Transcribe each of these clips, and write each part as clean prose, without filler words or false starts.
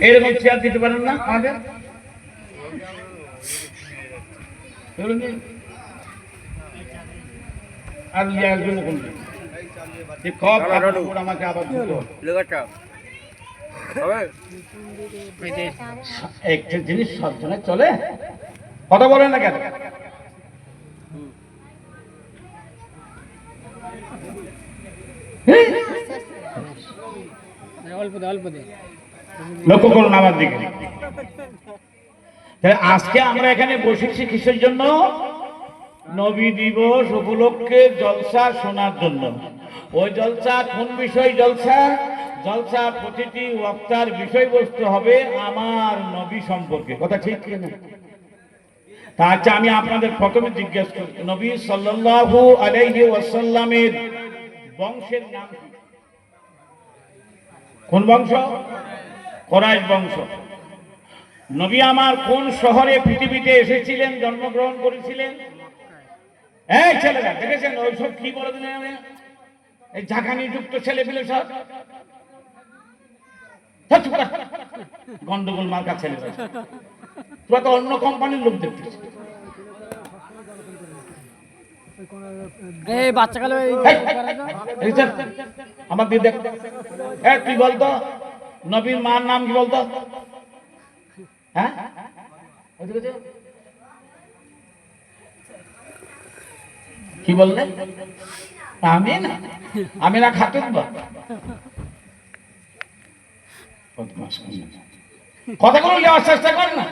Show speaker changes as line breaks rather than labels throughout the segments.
এরকম চেয়ার দিতে পারেন না আমাদের? আর আমাকে আবার একটা জিনিস সব জনের চলে, কথা বলেন না কেন? লক্ষ্য করুন আমার দিকে। আজকে আমরা এখানে বসেছি কিসের জন্য? নবী দিবস উপলক্ষে জলসা শোনার জন্য। ওই জলসা কোন বিষয় জলসা? জলসা প্রতিটি বক্তার বিষয়বস্তু হবে আমার নবী সম্পর্কে। কথা ঠিক কিনা? তা আচ্ছা, আমি আপনাদের প্রথমে জিজ্ঞেস করি, নবী সাল্লাল্লাহু আলাইহি ওয়াসাল্লামের বংশের নাম কি? কোন বংশ? কুরাইশ বংশ। নবী আমার কোন শহরে পৃথিবীতে এসেছিলেন, জন্মগ্রহণ করেছিলেন? এই ছেলেরা দেখেছেন ওইসব কি বলে দিলেন, এই ঝাঁকানি যুক্ত ছেলে পেলে সব গন্ডগোল মার্কা ছেলে। তোরা তো অন্য কোম্পানির লোক দেখতেছিস। আমার দিয়ে দেখ, তুই বলতো নবীর মার নাম কি বলতো? হ্যাঁ, কি বললে? আমিনা? আমিনা খাতুন? কথাগুলো নেওয়ার চেষ্টা কর না।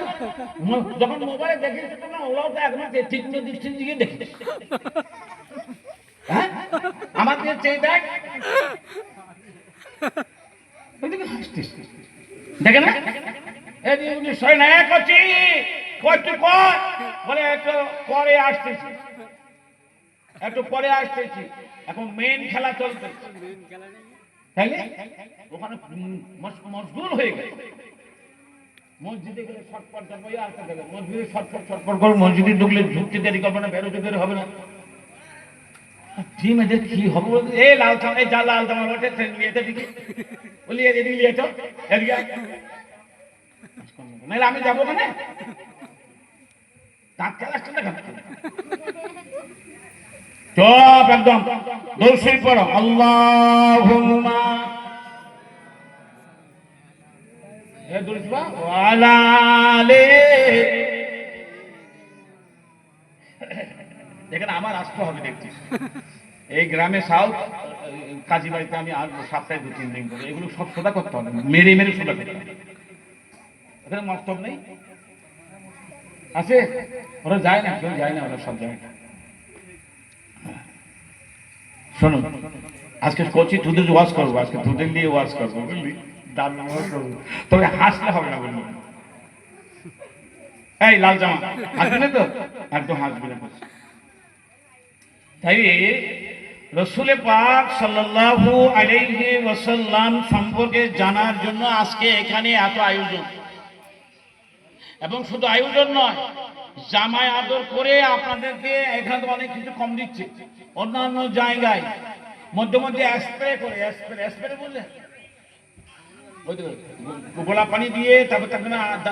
যখন মোবাইলে দেখে না, ওরাও তো একদম তীক্ষ্ণ দৃষ্টির দিকে দেখে। হ্যাঁ, আমার দিয়ে চেয়ে দেখ, দেখে না? বলে একটু পরে আসতেছি, একটু পরে আসতেছি, এখন মেন খেলা চলছে। তাইলে ওখানে মশগুল হয়ে গেছে। মসজিদে গেলে ছটপট যাবো, আসতে দেবে মসজিদে ছটপট ছটপট করো। মসজিদে ঢুকলে ঢুকতে দেরি করবে না, বেরোতে দেরি হবে না। ঠিক এদের কি হবে? এই লাল জামা, এই যা লাল জামা বটে নিয়েতে দিকে বলি এদিকে নিয়ে তো এদিকে নাহলে আমি যাবো কেন? দাঁত খেলাচ্ছে না কেন? চপ একদম দর্শই পড়ো। আল্লাহুম্মা ওয়ালা আলি। দেখেন আমার আসতে হবে, দেখছিস এই গ্রামে সাউথ কাজী বাড়িতে আমি আসবো সপ্তাহে 2-3 দিন করে। এগুলো সব সোজা করতে হবে, মেরে মেরে সোজা করতে হবে। এখানে মস্তব নেই আছে, ওরা যায় না, কেউ যায় না, ওরা সব যায় না। শোনো, আজকে করছি তোদের ওয়াজ করবো, আজকে তোদের দিয়ে ওয়াজ করবো, বুঝলি? দারুণ ওয়াজ করবো, তবে হাসলে হবে না বলবি। এই লাল জামা হাসবি না তো? একদম হাসবি না। তাই রাসূল পাক সাল্লাল্লাহু আলাইহি ওয়াসাল্লাম সম্পর্কে জানার জন্য আজকে এখানে এত আয়োজন। এবং শুধু আয়োজন নয়, জামায় আদর করে আপনাদেরকে এখানে অনেক কিছু কম দিচ্ছে। অন্যান্য জায়গায় মধ্যে মধ্যে স্প্রে করে, স্প্রে বললে গোলাপ পানি দিয়ে, তারপর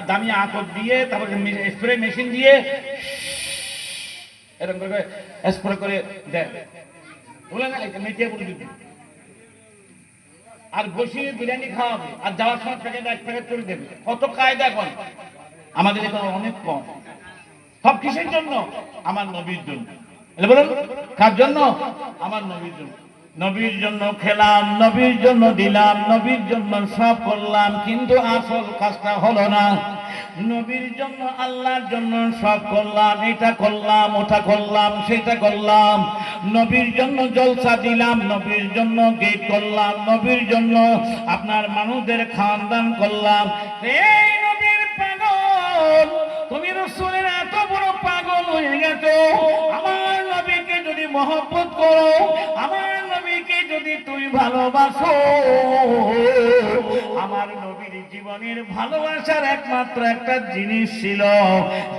দামি আতর দিয়ে, তারপর স্প্রে মেশিন দিয়ে এরকম করে স্প্রে করে দেয়। বলে না মেটিয়ে বলে দিবে, আর বসিয়ে বিরিয়ানি খাওয়াবে, আর যাওয়ার সময় প্যাকেট 1 প্যাকেট করে দেবে। কত কায়দা কর! আমাদের এখানে অনেক কম। সব কিসের জন্য? আমার নবীর জন্য। বলুন কার জন্য? আমার নবীর জন্য। নবীর জন্য খেলাম, নবীর জন্য দিলাম, নবীর জন্য সব করলাম, কিন্তু আসল কাজটা হলো না। নবীর জন্য আল্লাহর জন্য সব করলাম, এটা করলাম, ওটা করলাম, সেটা করলাম। নবীর জন্য জলসা দিলাম, নবীর জন্য গেট করলাম, নবীর জন্য আপনার মানুষদের খাওয়ান দান করলাম। এই নবীর পাগল, তুমি রাসূলের এত বড় পাগল হয়ে গেছো। আমার নবীকে যদি মহব্বত করো, আমার নবীকে যদি তুমি ভালোবাসো, আমার নবীর জীবনের ভালোবাসার একমাত্র একটা জিনিস ছিল,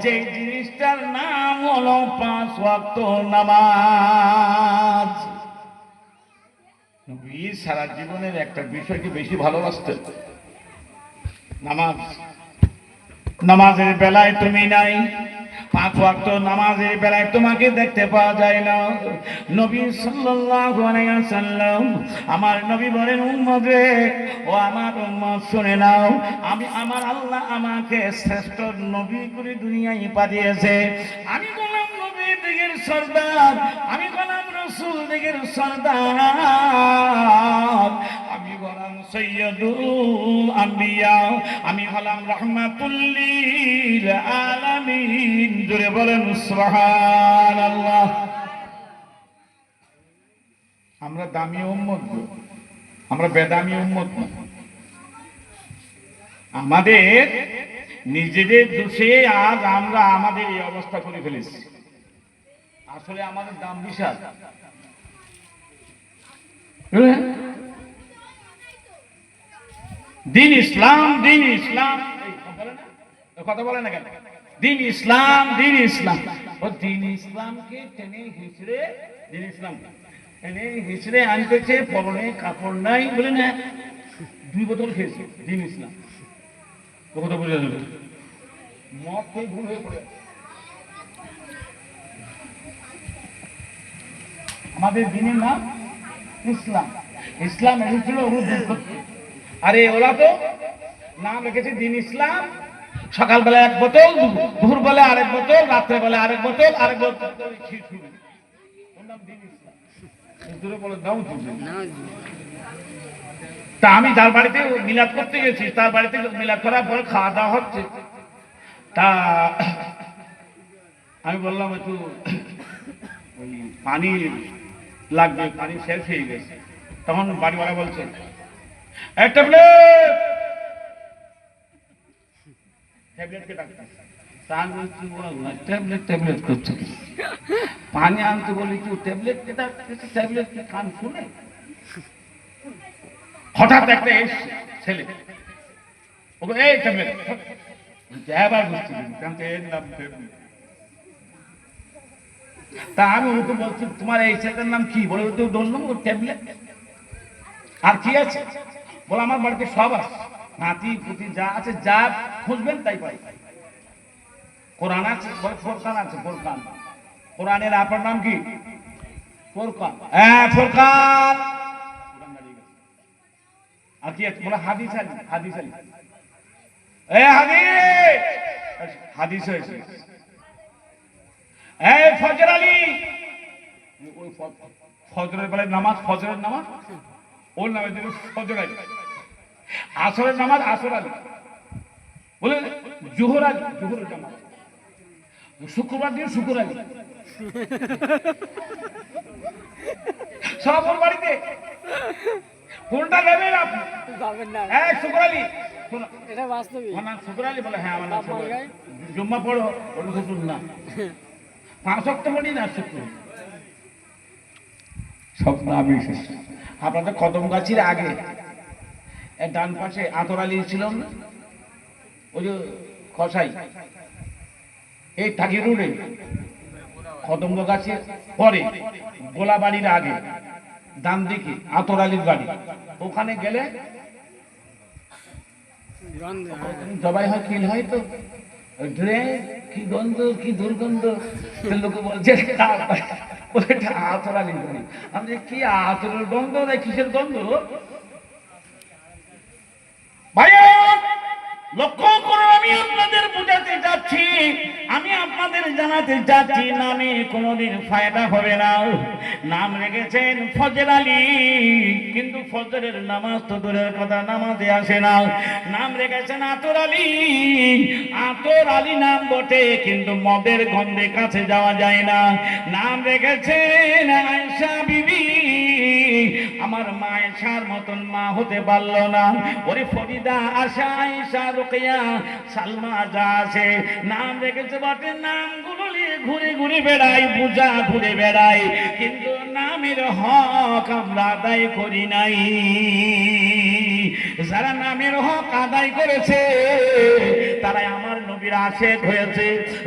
যে জিনিসটার নাম হলো 5 ওয়াক্ত নামাজ। নবী সারা জীবনের একটা বিষয়কে বেশি ভালোবাসতেন, নামাজ, নামাজের বেলায় তুমি নাই, 5 ওয়াক্ত নামাজের বেলায় তোমাকে দেখতে পাওয়া যায় না। নবী সাল্লাল্লাহু আলাইহি ওয়াসাল্লাম, আমার নবী বলেন, উম্মত রে, ও আমার উম্মত শুনে নাও, আমি আমার আল্লাহ আমাকে শ্রেষ্ঠ নবী করে দুনিয়ায় পাঠিয়েছে। আমি গোলাম নবী দিগের সর্দার, আমি গোলাম রাসূল দিগের সর্দার, আমি গোলাম সৈয়দুল আম্বিয়া, আমি হলাম রাহমাতুল লিল আলামিন। জোরে বলেন সুবহানাল্লাহ। আমরা দামি উম্মত, আমরা বেদামি উম্মত না। আমাদের নিজেদের দোষে আজ আমরা আমাদের এই অবস্থা করে ফেলেছি। আসলে আমাদের দাম বিশাল। দিন ইসলাম, দিন ইসলাম, কথা বলে না কেন? দিন ইসলাম, দিন ইসলাম, ও দিন ইসলামকে টেনে হিচড়ে, দিন ইসলাম টেনে হিচড়ে আনতেছে, পরনে কাপড় নাই বলে না, 2 বোতল খেয়েছে দিন ইসলাম। কথা বোঝা যাবে, মদ খেয়ে ভুল হয়ে পড়ে। আমাদের দিনের নাম ইসলাম। ইসলাম এসেছিল ওর দূর করতে। আরে ওরা তো নাম রেখেছে দিন ইসলাম, সকালবেলা 1 বোতল, দুপুর বেলা আরেক বোতল, রাত্রে বেলা আরেক বোতল, আরেক বোতল। তা আমি যার বাড়িতে মিলাদ করতে গেছি, তার বাড়িতে মিলাদ করার পর খাওয়া দাওয়া হচ্ছে, তা আমি বললাম একটু ওই পানি লাগবে, পানি শেষ হয়ে গেছে। তখন বাড়িওয়ালা বলছে, পানি আনতে বলি, তুই ট্যাবলেট ট্যাবলেট কান শুনে। হঠাৎ একটা ছেলে ওকে এই ট্যাবলেট, এবার বুঝতে তা আমি ওকে বলছি, তোমার এই ছেলেটার নাম কি? বলে তো বললাম ও ট্যাবলেট। আর কি আছে? বলে আমার বাড়িতে সব আছে, নাতি পুতি যা আছে, যা খুঁজবেন তাই পাই। কোরআন আছে, ফোরকান আছে, ফোরকান। কোরআনের আপনার নাম কি? ফোরকান। হ্যাঁ ফোরকান। আর কি আছে? বলে হাদিস আলী, হাদিস আলী। এ হাদিস, হাদিস হয়েছে। এই ফজর আলী, ওই ফজরের বেলায় নামাজ, ফজরের নামাজ ওর নামে দিল ফজর আলী। আসরের নামাজ আসর আলী, বলে জোহর আলী, জোহরের নামাজ। শুক্রবার দিন শুক্র আলী। সব ওর বাড়িতে। কোনটা নেবেন আপনি? হ্যাঁ শুক্র আলী, এটা বাস্তবিক। আমার নাম শুক্র আলী। বলে হ্যাঁ আমার নাম শুক্র আলী। জুম্মা পড়ো, ওর হুজুর না, 5 ওয়াক্ত পড়ি না শুক্র। সব নামই এসেছে। আপনাদের কদমগাছির আগে ডান পাশে আতর আলী ছিল না, ওই যে খসাই, এই থাকি রোডে কদমগাছির পরে গোলাবাড়ির আগে ডান দিকে আতর আলীর বাড়ি। ওখানে গেলে জবাই হয়, কিল হয়, তো কি গন্ধ, কি দুর্গন্ধ। লোকে বলছে আতর আলীর বাড়ি। আমি কি আতরের গন্ধ না কিসের গন্ধ? ভাইয়া লক্ষ্য করুন, আমি আপনাদের বুঝাতে যাচ্ছি, আমি আপনাদের জানাতে যাচ্ছি, নামে কোনোদিন ফায়দা হবে না। নাম রেখেছেন ফজর আলী, কিন্তু ফজরের নামাজ তো দূরের কথা, নামাজে আসে না। নাম রেখেছেন আতর আলী, আতর আলী নাম বটে, কিন্তু মদের গন্ধে কাছে যাওয়া যায় না। নাম রেখেছেন আয়েশা বিবি, আমার মা আয়েশার মতন মা হতে পারলো না। ওরে ফরিদা, আশা, আয়েশা, রুকিয়া, সালমা যা আছে নাম রেখেছে বটে, নামগুলো নিয়ে ঘুরে ঘুরে বেড়াই, পূজা ঘুরে বেড়াই, কিন্তু নামের হক আমরা আদায় করি নাই। যারা নামের হক আদায় করেছে তারাই আমার নবীর আশিক হয়েছে।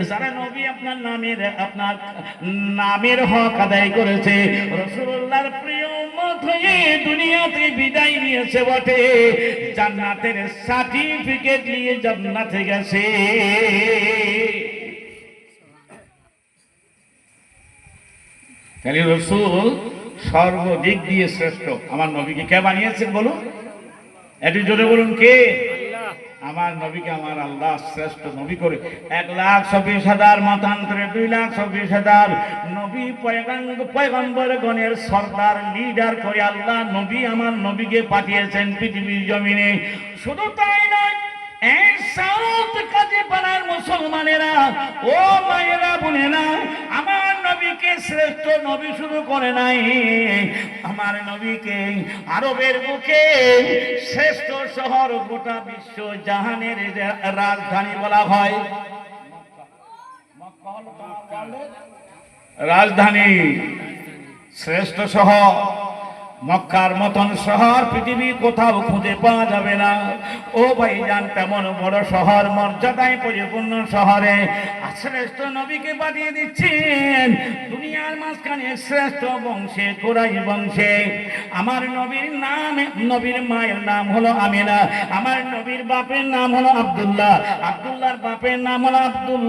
যারা নবী আপনার নামের হক আদায় করেছে, রাসূলুল্লাহর প্রিয় উম্মত উম্মত হয়ে দুনিয়াতে বিদায় নিয়েছে বটে, জান্নাতের সার্টিফিকেট নিয়ে জান্নাতে গেছে। তাহলে রাসূল সর্বদিক দিয়ে শ্রেষ্ঠ। আমার নবীকে কে বানিয়েছেন বলুন? একটু জোরে বলুন, কে? আমার নবীকে আমার আল্লাহ শ্রেষ্ঠ নবী করে 1,24,000 মতান্তরে 2,24,000 নবী পয়গম্বর গণের সর্দার লিডার করে আল্লাহ নবী আমার নবীকে পাঠিয়েছেন পৃথিবীর জমিনে। শুধু তাই নয়, এই সাউথ কাজীপাড়ার মুসলমানেরা, ও মায়েরা বোনেরা, আমার নবীকে শ্রেষ্ঠ নবী শুরু করে নাই, আমার নবীকে আরবের বুকে শ্রেষ্ঠ শহর, গোটা বিশ্ব জাহানের রাজধানী বলা হয়। রাজধানী, শ্রেষ্ঠ শহর, মক্কার মতন শহর পৃথিবীর কোথাও খুঁজে পাওয়া যাবে না। ও ভাইজান, তেমন বড় শহর, মর্যাদায় পরিপূর্ণ শহরে শ্রেষ্ঠ নবীকে পাঠিয়ে দিচ্ছেন দুনিয়ার মাঝখানে শ্রেষ্ঠ বংশে, কুরাইশ বংশে। আমার নবীর নাম, নবীর মায়ের নাম হলো আমিনা, আমার নবীর বাপের নাম হলো আব্দুল্লাহ, আব্দুল্লাহর বাপের নাম হলো আব্দুল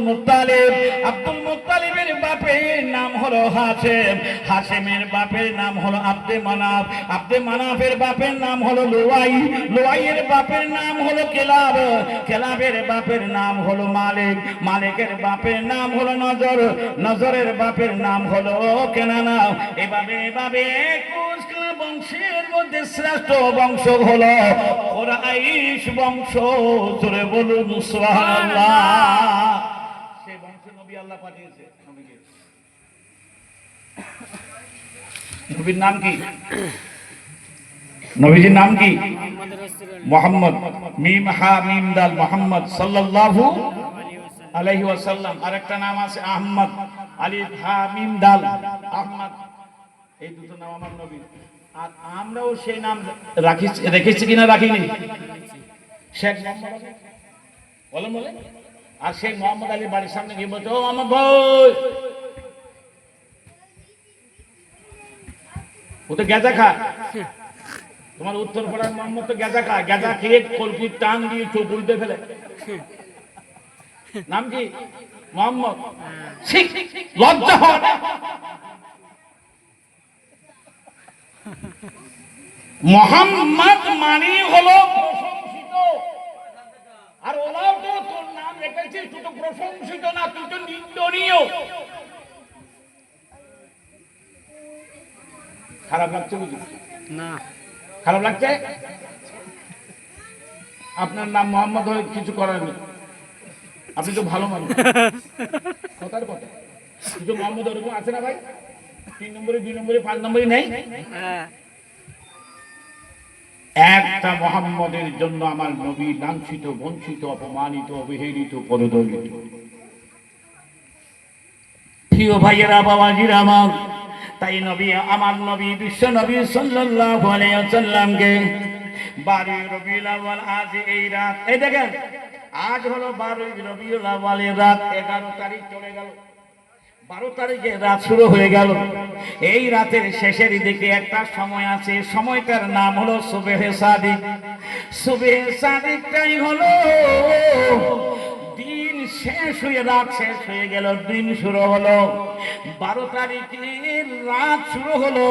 মুত্তালিব, আব্দুল মুত্তালিবের বাপের নাম হলো হাশেম, হাশেমের বাপের নাম হলো আব্দে মানাফ, আব্দে মানাফের বাপের নাম হলো লুয়াই, লুয়াইয়ের বাপের নাম হলো কেলাব, কেলাবের বাপের নাম হলো মালিক, মালিকের বাপের নাম হলো নজর, নজরের বাপের নাম হলো কেনানা। এভাবে এভাবে 21 বংশের মধ্যে শ্রেষ্ঠ বংশ হলো কুরাইশ বংশ। জোরে বলুন সুবহানাল্লাহ। সেই বংশে নবী আল্লাহ পাঠিয়েছে নবীকে। নবীর নাম কি? নবীজির নাম কি? মুহাম্মদ, মিম হা মিম দাল, মুহাম্মদ সাল্লাল্লাহু আলাইহি ওয়াসাল্লাম। আরেকটা নাম আছে আহমদ, আলিফ হা মিম দাল, আহমদ। এই দুটো নাম আমার নবী। আর আমরাও সেই নাম রেখেছি কিনা রাখিনি? শেখ মোহাম্মদ বলেন বলে। আর সেই মোহাম্মদ আলীর বাড়ির সামনে গিয়ে বলতো, ও আমার ভাই, ও তো গেজা খায়। তোমার উত্তর পাড়ার মোহাম্মদ তো গেজা খায়, গেজা খেয়ে কলকির টান দিয়ে চোখ উল্টে ফেলে। নাম কি? মোহাম্মদ। লজ্জা হয় না? মোহাম্মদ মানে হলো প্রশংসিত। আর ওরাও তো তোর নাম রেখেছিস, তুই তো প্রশংসিত না, তুই তো নিন্দনীয়। খারাপ লাগছে বুঝি? না, খারাপ লাগছে? আপনার নাম মোহাম্মদ হয়ে কিছু করার নেই, আপনি তো ভালো মানুষ। কথার কথা, কিছু মোহাম্মদ ওরকম আছে না ভাই? 3 নম্বরে, 2 নম্বরে, 5 নম্বরে নেই। একটা মোহাম্মদের জন্য আমার নবী লাঞ্ছিত, বঞ্চিত, অপমানিত, অবহেলিত, পদদলিত। প্রিয় ভাইয়েরা, বাবাজিরা আমার, তাই নবী, আমার নবী, বিশ্ব নবী সাল্লাল্লাহু আলাইহি ওয়াসাল্লামকে 12 রবিউল আউয়াল, আজ এই রাত, এই দেখেন, আজ হলো 12 রবিউল আউয়ালের রাত, 11 তারিখ চলে গেল, 12 তারিখে রাত শুরু হয়ে গেল। এই রাতের শেষের দিকে একটা সময় আছে, সময়টার নাম হলো সুবহে সাদিক। সুবহে সাদিকটাই হলো দিন শেষ হয়ে, রাত শেষ হয়ে গেল, দিন শুরু হলো। 12 তারিখের রাত শুরু হলো,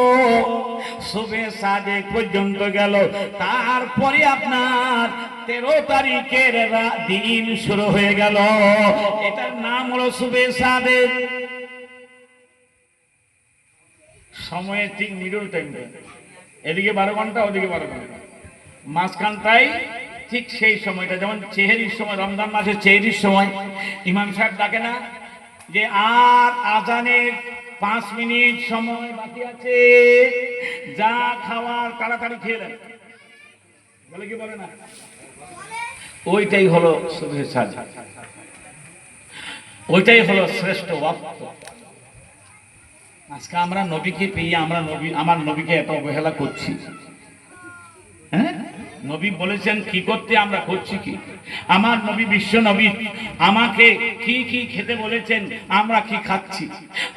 সুবহে সাদিক পর্যন্ত গেল। তারপরে আপনার 13 তারিখের দিন শুরু হয়ে গেল। এটার নাম হলো সুবহে সাদিক। সময়ের ঠিক মিডল টাইমটা, এদিকে 12 ঘন্টা, ওদিকে 12 ঘন্টা, মাঝখানটাই ঠিক সেই সময়টা। যেমন চেহারির সময়, রমজান মাসের চেহারির সময় ইমাম সাহেব ডাকে না যে আর আজানের 5 মিনিট সময় বাকি আছে, যা খাওয়ার তাড়াতাড়ি খেয়ে নেন, বলে কি বলে না? ওইটাই হলো সুবহে সাদিক, ওইটাই হলো শ্রেষ্ঠ ওয়াক্ত। আজকে আমরা নবীকে পেয়ে আমরা নবী, আমার নবীকে এত অবহেলা করছি। হ্যাঁ, নবী বলেছেন কি করতে, আমরা করছি কি? আমার নবী বিশ্ব নবী আমাকে কি কি খেতে বলেছেন, আমরা কি খাচ্ছি?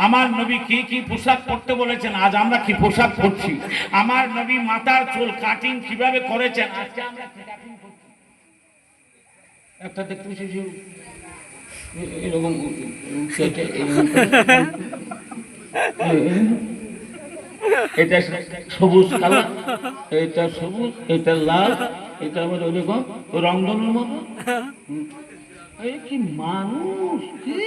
আমার নবী কি কি পোশাক পরতে বলেছেন, আজ আমরা কি পোশাক পরছি? আমার নবী মাথার চুল কাটিং কিভাবে করেছেন, আজকে আমরা কি কাটিং করছি? একটা দেখতে শিশু এরকম এটা সবুজ কালার, এটা সবুজ, এটা লাল, এটা আবার ওইরকম রংধনুর মতো। এই কি মানুষ কি!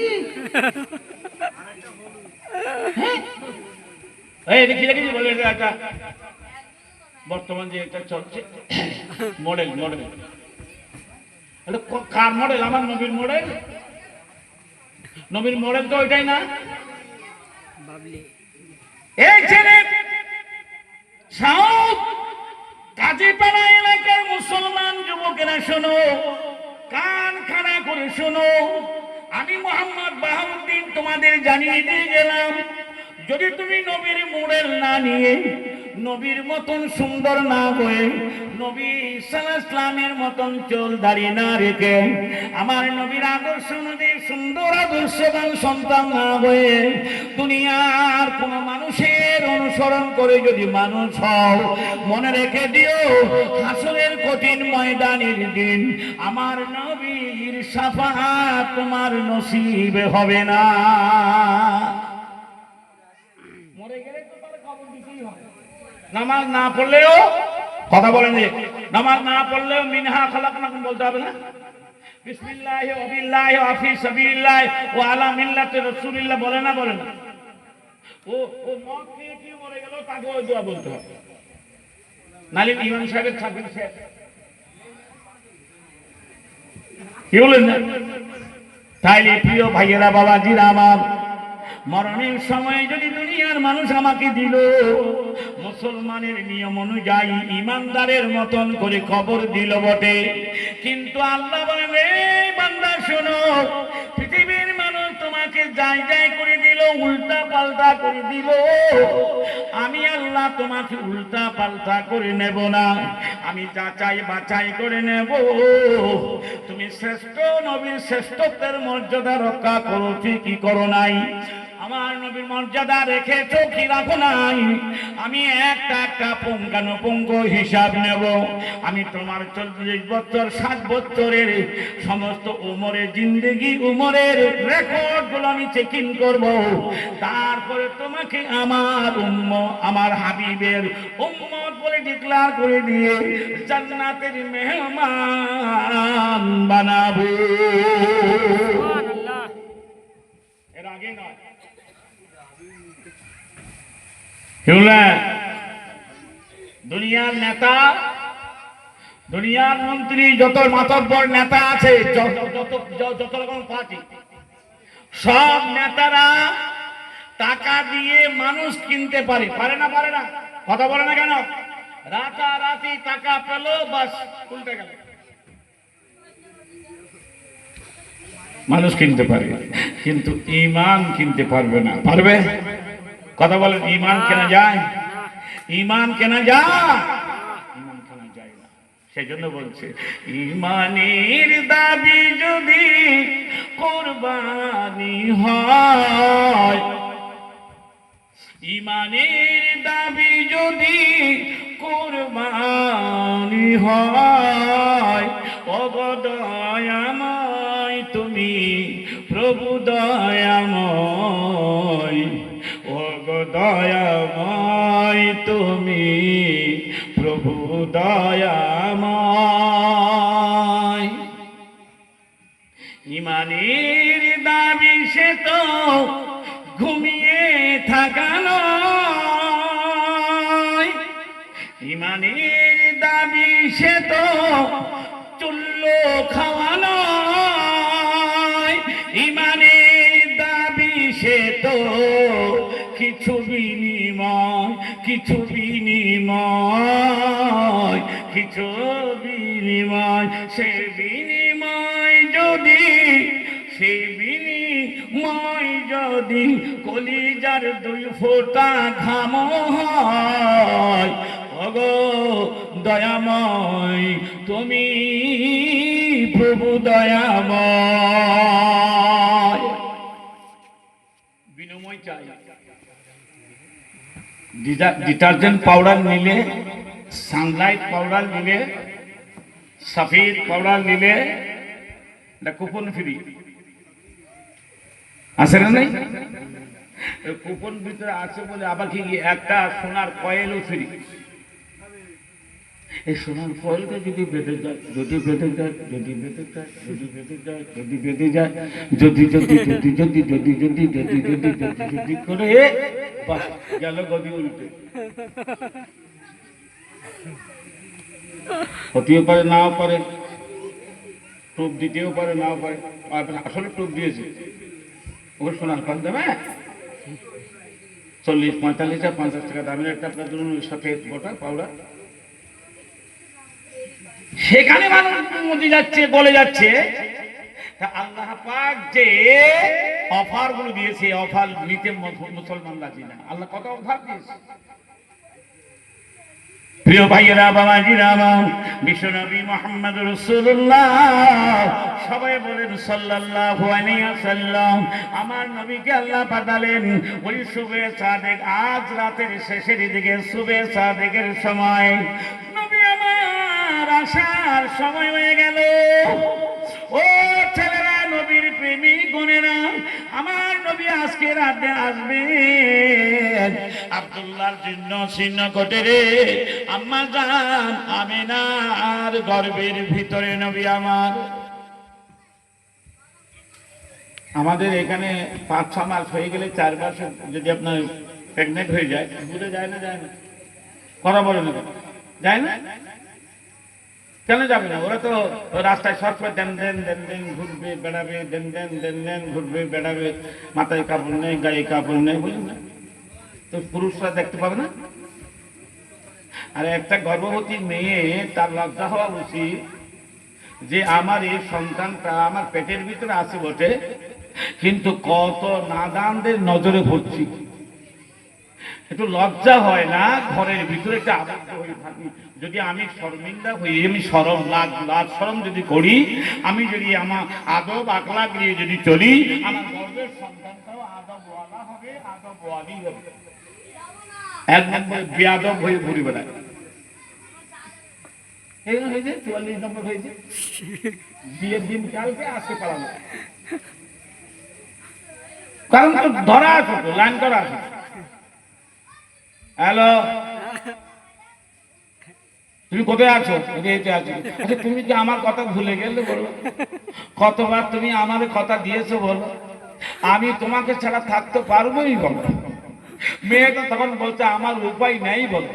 এই দেখি দেখি বলে একটা বর্তমান যে এটা চলছে মডেল, মডেল এটা কার মডেল? আমার নবীর মডেল। নবীর মডেল তো ওইটাই না। এই ছেলে সাউথ কাজীপাড়া এলাকার মুসলমান যুবকেরা শোনো, কান খাড়া করে শোনো, আমি মোহাম্মদ বাহাউদ্দিন তোমাদের জানিয়ে দিয়ে গেলাম, যদি তুমি নবীর মডেল না নিয়ে, নবীর মতন সুন্দর না হয়ে, নবী সাল্লাল্লাহু আলাইহি ওয়াসাল্লামের মতন চুল দাড়ি না রেখে, আমার নবীর আদর্শ অনুযায়ী সুন্দর আদর্শবান সন্তান না হয়ে, দুনিয়ার কোন মানুষের অনুসরণ করে যদি মানুষ হও, মনে রেখে দিও হাসরের কঠিন ময়দানের দিন আমার নবীর শাফাআত তোমার নসিবে হবে না। মরে গেলে তো তার কবর দিতেই হবে। নামাজ না পড়লেও, কথা বলেন যে নামাজ না পড়লেও মিনহা খালাকনাকুম বলতে হবে না? বিসমিল্লাহি ওয়া বিল্লাহি ওয়া ফি সাবিলিল্লাহি ওয়া আলা মিল্লাতি রাসূলিল্লাহ বলে না, বলে না? ও মত খেয়ে কি মরে গেল তাকে ওই দোয়া বলতে হবে, নালে ইমাম সাহেবের ছাব্বিশ শেষ। কি বলেন না? তাইলে প্রিয় ভাইয়েরা, বাবাজিরা আমার, মরণের সময় যদি দুনিয়ার মানুষ আমাকে দিল, মুসলমানের নিয়ম অনুযায়ী ইমানদারের মতন করে কবর দিল বটে, কিন্তু আল্লাহ বলেন এই বান্দা শোনো, পৃথিবীর মানুষ তোমাকে যাই যাই করে দিল, উল্টা পাল্টা করে দিল, আমি আল্লাহ তোমাকে উল্টা পাল্টা করে নেব না, আমি যাচাই বাছাই করে নেব। তুমি শ্রেষ্ঠ নবীর শ্রেষ্ঠত্বের মর্যাদা রক্ষা করো কি করো নাই? আমার নবীর মর্যাদা রেখেছো কি রাখো নাই? আমি একটা একটা পুঙ্খানুপুঙ্খ হিসাব নেব। আমি তোমার 40 বছর 60 বছরের সমস্ত উমরের জিন্দেগি, উমরের রেকর্ড গুলো আমি চেকিং করব, তারপরে তোমাকে আমার আমার হাবিবের উম্মত বলে ডিক্লার করে দিয়ে জান্নাতের মেহমান বানাবো। এর আগে নয়, দুনিয়ার নেতা, দুনিয়ার মন্ত্রী, যত মাতব্বর নেতা আছে, যত রকম পার্টি, সব নেতারা টাকা দিয়ে মানুষ কিনতে পারে, পারে না? পারে না? কথা বলে না কেন? রাতারাতি টাকা পেল, বাস উল্টে গেল। মানুষ কিনতে পারে, কিন্তু ঈমান কিনতে পারবে না। পারবে? কথা বলেন, ঈমান কেনা যায়? ঈমান কেনা যায়? ঈমান কেনা যায় না। সেজন্য বলছে ঈমানের দাবি যদি কুরবানি হয়, ঈমানের দাবি যদি কুরবানি হয়, ওগো দয়াময় তুমি প্রভু দয়াময়, ওগো দয়াময় তুমি প্রভু দয়াময়। ঈমানের দাবি সে তো ঘুমিয়ে থাকা নয়, ঈমানের দাবি সে তো চুল্লো খাওয়া নয়, ঈমানের দাবি সে তো কিছু বিনিময়, কিছু বিনিময়, কিছু বিনিময়, সে বিনিময় যদি, সেই বিনিময় যদি কলিজার 2 ফোঁটা ঘাম হয়, ওগো দয়াময়, তুমি প্রভু দয়াময়। বিনিময় চাই। ডিটারজেন্ট পাউডার নিলে, সানলাইট পাউডার নিলে, সফেদ পাউডার নিলে কুপন ফ্রি আছে না? নাই কুপন ভিতরে আছে বলে আবার কি একটা সোনার কয়েলও ফ্রি। এই সোনার কয়েলটা যদি বেঁধে যায়, যদি বেঁধে যায়, যদি বেঁধে যায়, যদি বেঁধে যায়, যদি বেঁধে যায়, যদি যদি যদি যদি যদি যদি যদি যদি যদি যদি করে বাস গেল গদি উল্টে। হতেও পারে, নাও পারে, টোপ দিতেও পারে, নাও পারে। আসলে টোপ দিয়েছে, ওকে সোনার কয়েল দেবে 40, 45 আর 50 টাকা দামের একটা আপনার ধরুন সফেদ গোটা পাউডার। সেখানে মানুষ মজে যাচ্ছে, গলে যাচ্ছে। তা আল্লাহ পাক যে অফার গুলো দিয়েছে, অফার নিতে মুসলমান রাজি না। আল্লাহ কত অফার দিয়েছে। প্রিয় ভাইয়েরা, বাবাজিরা, বিশ্বনবী মুহাম্মদ রাসূলুল্লাহ সবাই বলেন সাল্লাল্লাহু আলাইহি ওয়াসাল্লাম। আমার নবীকে আল্লাহ পাঠালেন ওই শুবে সাদেক, আজ রাতের শেষের দিকে শুবে সাদেকের সময়। নবী আমার আসার সময় হয়ে গেল। ও ছেলেরা, নবীর প্রেমিক বোনেরা, আমার নবী আজকে রাতে আসবেন। আব্দুল্লাহর জন্য ছিন্ন কোটে রে আম্মা জান আমিনার গর্ভের ভিতরে নবী আমার। আমাদের এখানে 5-6 মাস হয়ে গেলে, 4 মাস যদি আপনার প্রেগনেন্ট হয়ে যায়, বুঝে যায় না? যায় না? কথা বলে না? যায় না? কেন যাবে না? ওরা তো রাস্তায় সবসময় দেন দেন দেন দেন ঘুরবে বেড়াবে, দেন দেন দেন দেন ঘুরবে বেড়াবে, মাথায় কাপড় নেই, গায়ে কাপড় নেই, বুঝলেন না? তো পুরুষরা দেখতে পাবে না? আর একটা গর্ভবতী মেয়ে, তার লজ্জা হওয়া উচিত যে আমার এই সন্তানটা আমার পেটের ভিতরে আছে বটে, কিন্তু কত নাদানদের নজরে পড়ছি। একটু লজ্জা হয় না? ঘরের ভিতরে একটা আবদ্ধ হয়ে থাকি। যদি আমি শর্মিন্দা হই, আমি শরম লাজ শরম যদি করি, আমি যদি আমার আদব আকলাক নিয়ে যদি চলি, আমার গর্বের সন্তানটাও আদবওয়ালা হবে, আদবওয়ালি হবে। এক নম্বরে বেয়াদব হয়ে ঘুরে বেড়ায়। এই হয়েছে 44 নম্বর হয়েছে, বিয়ের দিন কালকে আসতে পারানো। কারণ তো ধরা আছে, তো লাইন করা আছে। হ্যালো, তুমি কোথায় আছো? আচ্ছা, তুমি কি আমার কথা ভুলে গেলে বলো? কতবার তুমি আমার কথা দিয়েছো বলো? আমি তোমাকে ছাড়া থাকতে পারবোই বলো? মেয়েটা তখন বলছে আমার উপায় নেই বলো।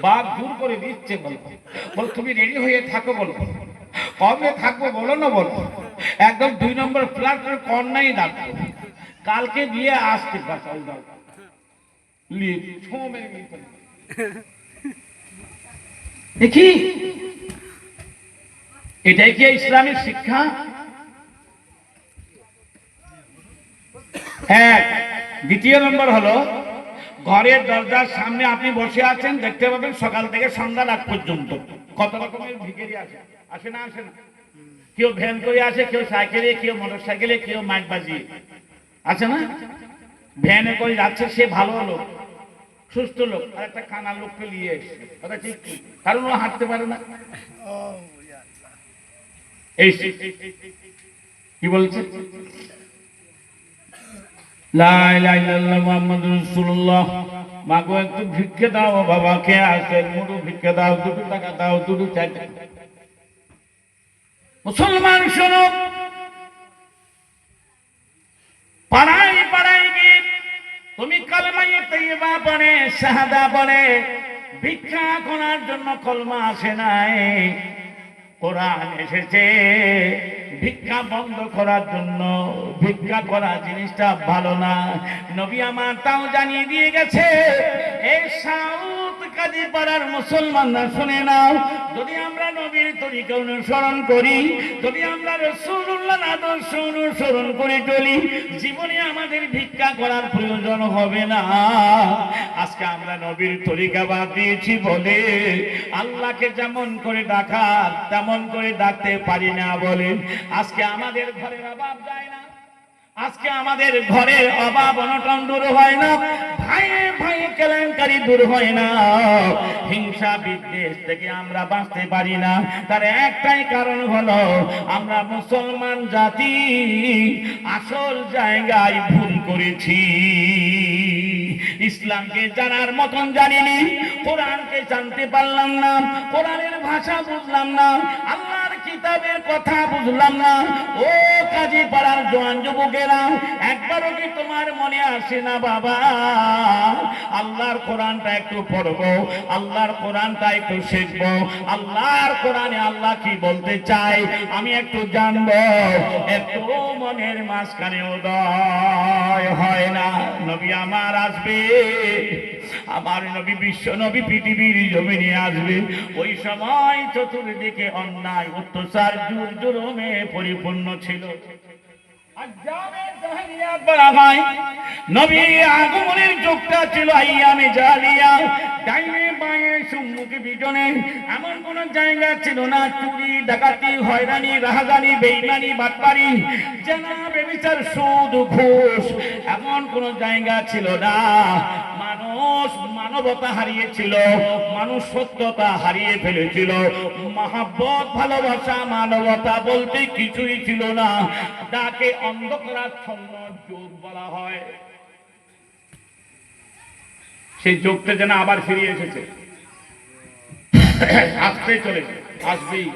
বাপ দূর করে দিচ্ছে বলো। বল তুমি রেডি হয়ে থাকো বলো। কবে থাকবো বলো না বলো। একদম 2 নম্বর ফ্ল্যাটের কর্নাই ডাকবো, কালকে দিয়ে আসতে পারছো। দেখি এটাই কি ইসলামের শিক্ষা? হ্যাঁ। দ্বিতীয় নম্বর হলো, ঘরের দরজার সামনে আপনি বসে আছেন, দেখতে পাবেন সকাল থেকে সন্ধ্যা রাত পর্যন্ত কত রকমের ভিখারি আসে। আসে না? আসে না? কেউ ভ্যান করে আসে, কেউ সাইকেলে, কেউ মোটর সাইকেলে, কেউ মাইক বাজিয়ে। আছে না? ভ্যানে করে যাচ্ছে, সে ভালো লোক, সুস্থ লোক, আর একটা কানা লোককে নিয়ে এসছে। কথা ঠিক, কারণ ও হাঁটতে পারে না। এই কি বলছে? লা ইলাহা ইল্লাল্লাহ মুহাম্মাদুর রাসূলুল্লাহ। মাগো একটু ভিক্ষে দাও বাবা, কে আসে মুঠো ভিক্ষে দাও, 2 টাকা দাও, 2 টাকা। মুসলমান শোনো, পাড়ায় পাড়ায় গিয়ে তুমি কালেমায়ে তাইয়্যিবা পড়ে, শাহাদা পড়ে ভিক্ষা করার জন্য কলমা আসে নাই, কোরআন এসেছে ভিক্ষা বন্ধ করার জন্য। ভিক্ষা করা জিনিসটা ভালো না, নবী আমার তাও জানিয়ে দিয়ে গেছে। এই সাউথ কাজী পাড়ার মুসলমানরা শুনে নাও, যদি আমরা নবীর তরিকা অনুসরণ করি, যদি আমরা রাসূলুল্লাহর আদর্শ অনুসরণ করে চলি, জীবনে আমাদের ভিক্ষা করার প্রয়োজন হবে না। আজকে আমরা নবীর তরিকা বাদ দিয়েছি বলে আল্লাহকে যেমন করে ডাকার তেমন করে ডাকতে পারি না বলে আজকে আমাদের ঘরের অভাব যায় না, আজকে আমাদের ঘরের অভাব অনটন দূর হয় না, ভাইয়ে ভাইয়ে কেলেঙ্কারি দূর হয় না, হিংসা বিদ্বেষ থেকে আমরা বাঁচতে পারি না। তার একটাই কারণ হলো আমরা মুসলমান জাতি আসল জায়গায় ভুল করেছি। ইসলামকে জানার মতন জানিনি, কোরআনকে জানতে পারলাম না, কোরআনের ভাষা বুঝলাম না, আল্লাহর কিতাবের কথা বুঝলাম না। ও কাজী পাড়ার জওয়ান যুবকেরা, একবারও কি তোমার মনে আসে না বাবা আল্লাহর কোরআনটা একটু পড়বো, আল্লাহর কোরআনটা একটু শিখবো, আল্লাহর কোরআনে আল্লাহ কি বলতে চায় আমি একটু জানবো? একটু মনের মাঝখানে উদয় হয় না? নবী আমার আসবে, আমার নবী বিশ্ব নবী পৃথিবীর জমিনে আসবে, ওই সময় চতুর্দিকে অন্যায় অত্যাচার জুলুমে পরিপূর্ণ ছিল। নবীর আগমনের যুগটা ছিল আইয়ামে জালিয়া, ডাইনে বাঁয়ে সম্মুখে পিছনে এমন কোন জায়গা ছিল না চুরি ডাকাতি হয়রানি রাহাজানি বেঈমানি বাটপারি জেনা ব্যভিচার সুদ ঘুষ এমন কোন জায়গা ছিল না। মানুষ মানবতা হারিয়েছিল, মানুষ সত্যতা হারিয়ে ফেলেছিল, মহব্বত ভালোবাসা মানবতা বলতে কিছুই ছিল না। যাকে অন্ধকারাচ্ছন্ন যুগ বলা হয়, সেই যুগটা যেন আবার ফিরে এসেছে, আসতে চলেছে, আসবেই।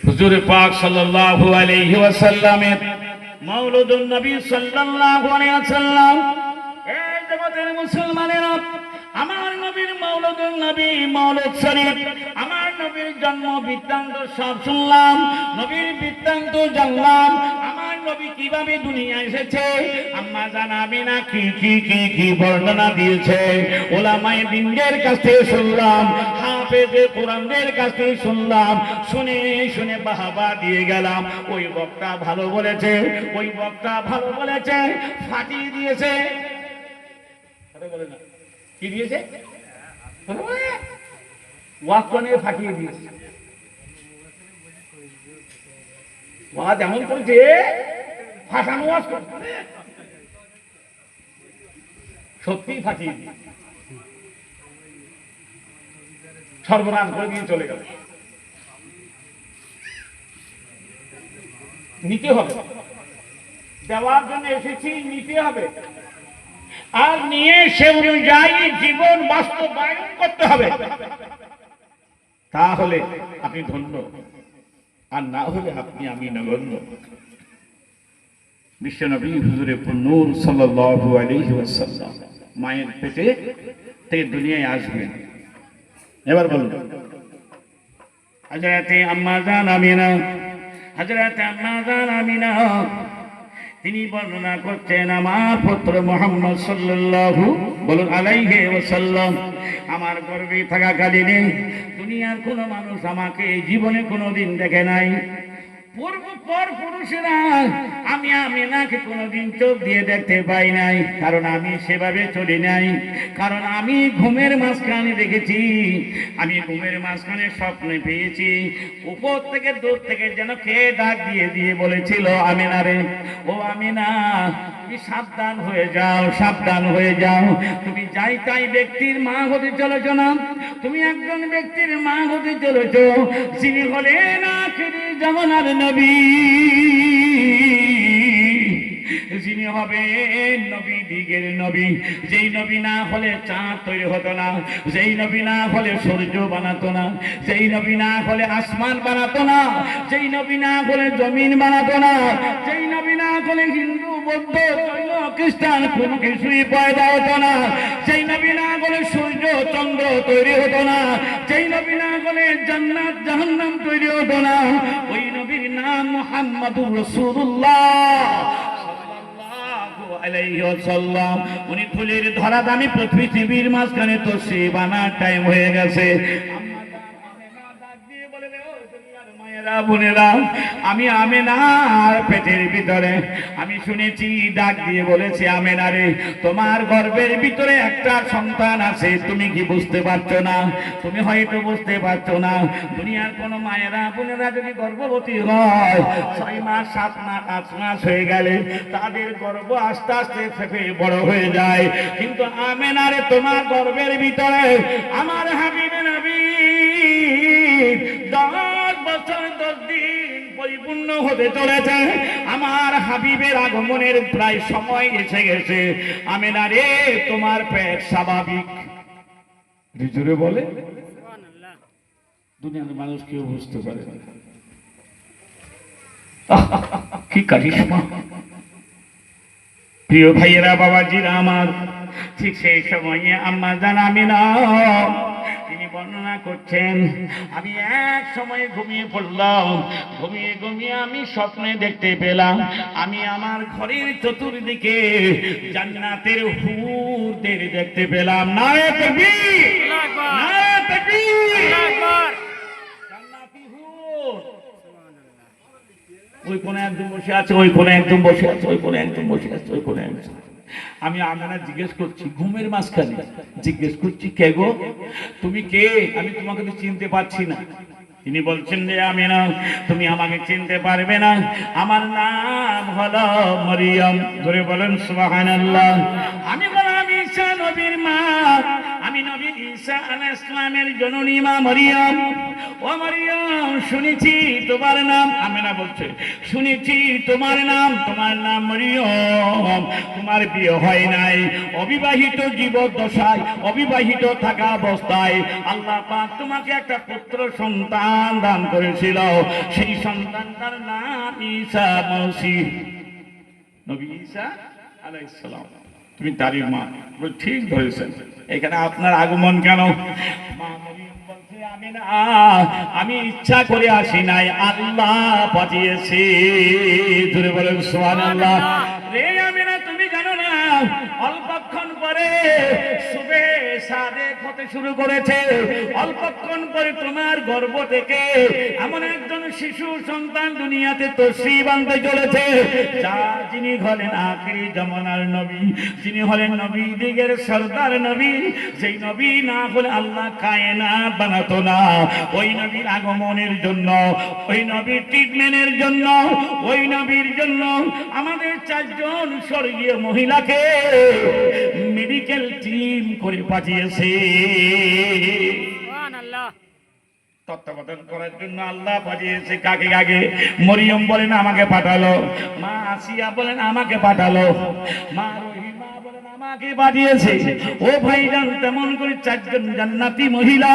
হুজুর পাক সাল্লাল্লাহু আলাইহি ওয়াসাল্লামের মাওলুদুন নবী সাল্লাল্লাহু আলাইহি ওয়াসাল্লাম, এই জগতের মুসলমানেরা, আমার নবীর মাওলুদুন নবী মাওলুদ শরীফ, আমার নবীর জন্ম বৃত্তান্ত সব শুনলাম, নবীর বৃত্তান্ত জানলাম, আমার নবী কিভাবে দুনিয়া এসেছে, আম্মা জানাবি না কি কি কি কি বর্ণনা দিয়েছে, ওলামায়ে দ্বীনের কাছ থেকে শুনলাম, হাফেজে কোরআনদের কাছ থেকে শুনলাম, শুনে শুনে বাহবা দিয়ে গেলাম। ওই বক্তা ভালো বলেছে, ওই বক্তা ভালো বলেছে, ফাটিয়ে দিয়েছে, বলে না কি দিয়েছে, ওয়াজ করে ফাটিয়ে দিয়েছে। ওয়াজ এমন করেছে ফাটানো ওয়াজ করছে, সত্যিই ফাটিয়ে দিয়ে সর্বনাশ করে দিয়ে চলে গেল। নিতে হবে, দেওয়ার জন্য এসেছি, নিতে হবে, আর নিয়ে সে অনুযায়ী জীবন বাস্তবায়ন করতে হবে, তাহলে আপনি ধন্য, আর না হলে আপনি আমি নগণ্য। বিশ্বনবী হুজুরে নূর সাল্লাল্লাহু আলাইহি ওয়াসাল্লাম মায়ের পেটে থেকে দুনিয়ায় আসবেন। এবার বলুন, হযরতে আম্মা জান আমিনা, হযরতে আম্মা জান আমিনা তিনি বর্ণনা করছেন, আমার পুত্র মুহাম্মদ সাল্লাল্লাহু বলুন আলাইহি ওয়াসাল্লাম আমার গর্ভে থাকাকালীন দুনিয়ার কোন মানুষ আমাকে জীবনে কোনোদিন দেখে নাই। পর পুরুষেরা আমি আমিনাকে কোনোদিন চোখ দিয়ে দেখতে পাই নাই, কারণ আমি সেভাবে চলি নাই, কারণ আমি ঘুমের মাঝখানে দেখেছি, আমি ঘুমের মাঝখানে স্বপ্নে পেয়েছি, উপর থেকে দূর থেকে যেন কে ডাক দিয়ে দিয়ে বলেছিল, আমিনা রে, ও আমিনা তুমি সাবধান হয়ে যাও, সাবধান হয়ে যাও, তুমি যাই তাই ব্যক্তির মা হতে চলেছ না, তুমি একজন ব্যক্তির মা হতে চলেছ যিনি হলেন আখিরি জামানার নবী, যিনি হবেন নবী দিগের নবী, যেই নবী না হলে চাঁদ তৈরি হতো না, যেই নবী না হলে সূর্য বানাতো না, যেই নবী না হলে আসমান বানাতো না, যেই নবী না হলে জমিন বানাতো না, যেই নবী না হলে হিন্দু বৌদ্ধ জৈন খ্রিস্টান কোনো কিছুই পয়দা হতো না, যেই নবী না হলে সূর্য চন্দ্র তৈরি হতো না, যেই নবী না হলে জান্নাত জাহান্নাম তৈরি হতো না, ওই নবীর নাম মুহাম্মাদুর রাসূলুল্লাহ সাল্লাল্লাহু আলাইহি ওয়াসাল্লাম উনি ফুলের ধরা দামি পৃথিবীর মাঝখানে তো সে বানার টাইম হয়ে গেছে। আমি আমেনার পেটের ভিতরে আমি শুনেছি ডাক দিয়ে বলেছে, আমেনা রে, তোমার গর্ভের ভিতরে একটা সন্তান আছে। তুমি কি বুঝতে পারছো না? তুমি হয়তো বুঝতে পারছো না। দুনিয়ার কোন মায়েরা বোনেরা যদি গর্ভবতী হয় 6 মাস 7 মাস 8 মাস হয়ে গেলে তাদের গর্ভ আস্তে আস্তে ফেপে বড় হয়ে যায়। কিন্তু আমেনা রে, তোমার গর্ভের ভিতরে আমার হাবিবে নবী 10 বছর 10 দিন পরিপূর্ণ হতে চলেছে। আমার হাবিবের আগমনের প্রায় সময় এসে গেছে। আমেনা রে, তোমার পেট স্বাভাবিক। জোরে বলে, দুনিয়ার মানুষ কেউ বুঝতে পারে না। কি কারিশমা! প্রিয় ভাইয়েরা, বাবাজিরা আমার, ঠিক সেই সময়ে আম্মা জান আমিনা তিনি বর্ণনা করছেন, আমি এক সময় ঘুমিয়ে পড়লাম। ঘুমিয়ে আমি স্বপ্নে দেখতে পেলাম আমি আমার ঘরের চতুর্দিকে জান্নাতের হুরদের দেখতে পেলাম। নারে তাকবীর, নারে তাকবীর, জান্নাতি হুর। ওই কোণে একদম বসে আছে, ওই কোণে একদম বসে আছে, ওই কোণে একদম বসে আছে, ওই কোণে একদম। আমি আমেনা জিজ্ঞেস করছি, ঘুমের মাঝখানে জিজ্ঞেস করছি, কে গো তুমি? কে? আমি তোমাকে তো চিনতে পারছি না। তিনি বলছেন যে, আমেনা, তুমি আমাকে চিনতে পারবে না, আমার নাম হলো মরিয়ম। ধরে বলেন সুবহানাল্লাহ। আমি বললাম, ঈসা নবীর মা, আমি নবী ঈসা আলাইহিস সালামের জননী মা মরিয়ম। ও মরিয়ম, শুনেছি তোমার নাম। আমেনা বলছে, শুনেছি তোমার নাম মরিয়ম। তোমার বিয়ে হয় নাই, অবিবাহিত জীবদ্দশায়, অবিবাহিত থাকা অবস্থায় আল্লাহ পাক তোমাকে একটা পুত্র সন্তান দান করেছিল। সেই সন্তানটার নাম ঈসা মসিহ, নবী ঈসা আলাইহিস সালাম। তুমি তারই মা। ঠিক ধরেছেন। এখানে আপনার আগমন কেন? মা মরিয়ম বলছে, আমি ইচ্ছা করে আসি নাই, আল্লাহ পাঠিয়েছে। ধরে বলেন সুবহানাল্লাহ। রে আমিনা, তুমি জানো না, অল্পক্ষণ পরে সুবে সাদেক হতে শুরু করেছে। অল্পক্ষণ পরে তোমার গর্ভ থেকে এমন একজন শিশু সন্তান দুনিয়াতে তশরিফ আনতে চলেছে, যিনি হলেন আখিরি জামানার নবী, যিনি হলেন নবী দিগের সরদার নবী। যেই নবী না হলে আল্লাহ কায়নাত বানাতো না। ওই নবীর আগমনের জন্য, ওই নবীর ট্রিটমেন্টের জন্য, ওই নবীর জন্য আমাদের 4 জন স্বর্গীয় মহিলাকে মেডিকেল টিম করে পাঠিয়েছে। সুবহানাল্লাহ। তত্ত্বাবধান করার জন্য আল্লাহ পাঠিয়েছে। কাকে? কাকে? মরিয়ম বলেন আমাকে পাঠালো, মা আসিয়া বলেন আমাকে পাঠালো, মা রহিমা বলেন আমাকে পাঠিয়েছে। ও ভাইজান, তেমন করে 4 জন জান্নাতি মহিলা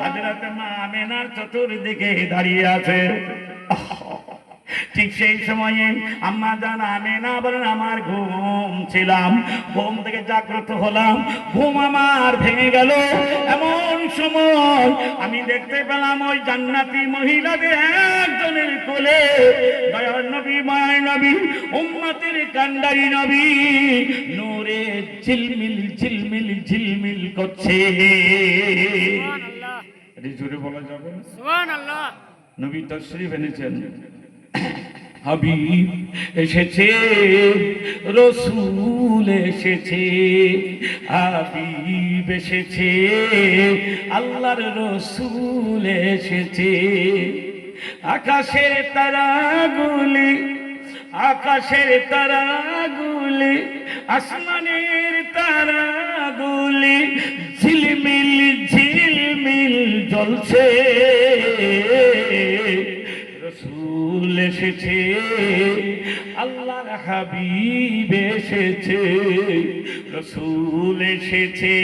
হযরত মা আমেনার চতুর্দিকে দাঁড়িয়ে আছে। ঠিক সেই সময়ে আম্মা জান আমেনা বলেন, আমার ঘুম ছিলাম, ঘুম থেকে জাগ্রত হলাম, ঘুম আমার ভেঙে গেল। এমন সময় আমি দেখতে পেলাম ওই জান্নাতি মহিলাদের একজনের কোলে দয়ার নবী, মায়ের নবী, উম্মতের কান্ডারি নবী নূরে ঝিলমিল ঝিলমিল ঝিলমিল করছে। সুবহানাল্লাহ। এটা জোরে বলা যাবে? সুবহানাল্লাহ। নবী তশরিফ এনেছেন, হাবিব এসেছে, রসূল এসেছে, হাবিব এসেছে, আল্লাহর রসূল এসেছে। আকাশের তারাগুলি, আকাশের তারাগুলি, আসমানের তারাগুলি ঝিলমিল ঝিলমিল জ্বলছে। রসূল এসেছে, আল্লাহর হাবিব এসেছে, রসূল এসেছে,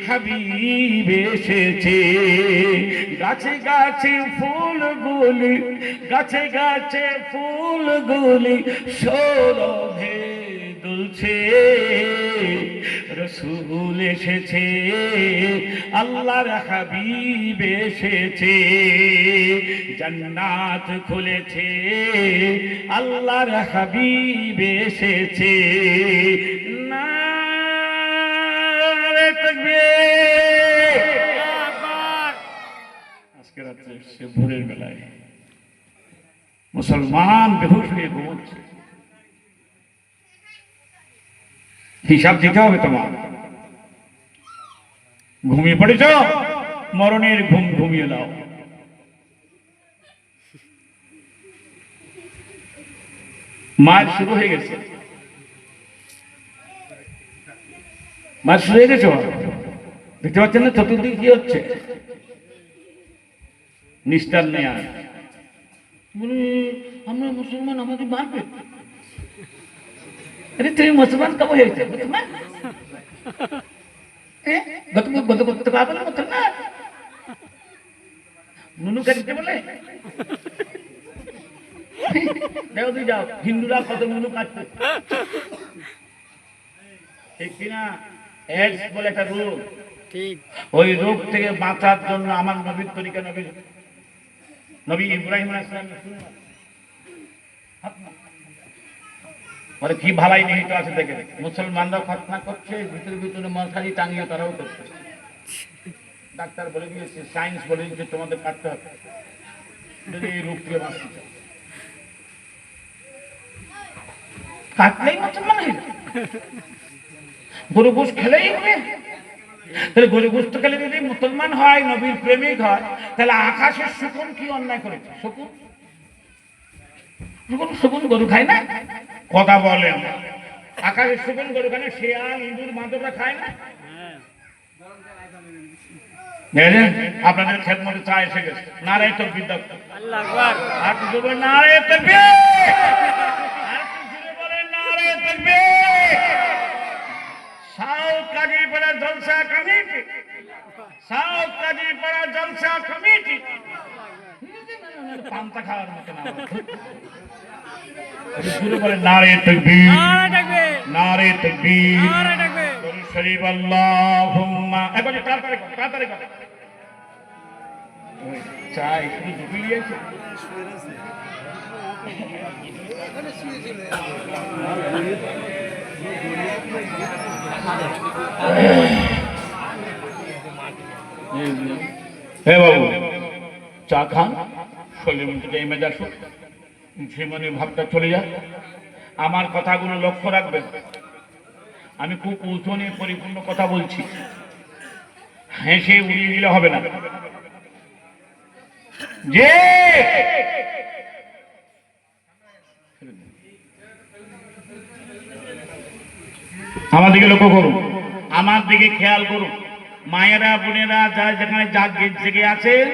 হাবিব এসেছে। গাছে গাছে ফুলগুলি, গাছে গাছে ফুলগুলি সৌরভে দুলছে। রসূল এসেছে, আল্লাহর হাবিব এসেছে, জান্নাত খুলেছে, আল্লাহর হাবিব এসেছে। নারে তাকবীর। আজকে রাত্রে সে ভোরের বেলায় মুসলমান বেহুশ হয়ে ঘুমোচ্ছে। হিসাব দিতে হবে তোমার। ঘুমিয়ে পড়েছ, মরণের ঘুম ঘুমিয়ে দাও। মার শুরু হয়ে গেছে, মার শুরু হয়ে গেছে। দেখতে পাচ্ছেন না চতুর্দিকে কি হচ্ছে? নিষ্ঠার নেই আর বলে আমরা মুসলমান, আমাদের মারবে। अरे तुम्ही मुसलमान कब होते मुसलमान मुसलमान নুনু কাটতে বলে দেখো তুই যাও, হিন্দুরা কত নুনু কাটতে। ঠিক কিনা? এডস বলে একটা রোগ, ঠিক ওই রোগ থেকে বাঁচার জন্য আমার নবীর তরিকা, নবী ইব্রাহিম আলাইহিস সালাম কি ভালাই নিহিত আছে দেখে। মুসলমানরা খাতনা করছে, ভিতরে ভিতরে মশারি টাঙিয়ে তারাও করছে। ডাক্তার বলে দিয়েছে, সায়েন্স বলে দিয়েছে তোমাদের কাটতে হবে যদি এই রোগ থেকে বাঁচতে চাও। কাটলেই মুসলমান হয়ে গরু গোশ খেলেই হবে। তাহলে গরু গোশ তো খেলে যদি মুসলমান হয়, নবীর প্রেমিক হয়, তাহলে আকাশের শকুন কি অন্যায় করেছে? শকুন শকুন গরু খায় না? কথা বলেন, আকাশের শকুন গরু খায় না? শেয়াল, ইঁদুর, মাদকরা খায় না? আপনাদের খেদমতে চা এসে গেছে। নারায়ে তাকবীর, আল্লাহু আকবার। আর কিছু বলেন নারায়ে তাকবীর, আর কিছু বলেন নারায়ে তাকবীর। সাউথ কাজীপাড়া জলসা কমিটি, সাউথ কাজীপাড়া জলসা কমিটি পান্তা খাওয়ার মতো না। শুরু করে নারায়ে তাকবীর, নারায়ে তাকবীর, নারায়ে তাকবীর, দরুদ শরীফ আল্লাহুম্মা। একবার তাড়াতাড়ি তাড়াতাড়ি কথা চাই শুধু ডুবিয়ে আছে। হে বাবু, চা খান, শরীরের মধ্যে এই মেজাজ জীবনের ভাবটা চলে যায়। আমার কথাগুলো লক্ষ্য রাখবেন, আমি খুব ওজনে পরিপূর্ণ কথা বলছি, হেসে উড়িয়ে দিলে হবে না। যে আমার দিকে লক্ষ্য করুন, আমার দিকে খেয়াল করুন। মায়েরা, বোনেরা, যারা যেখানে জেগে আছেন,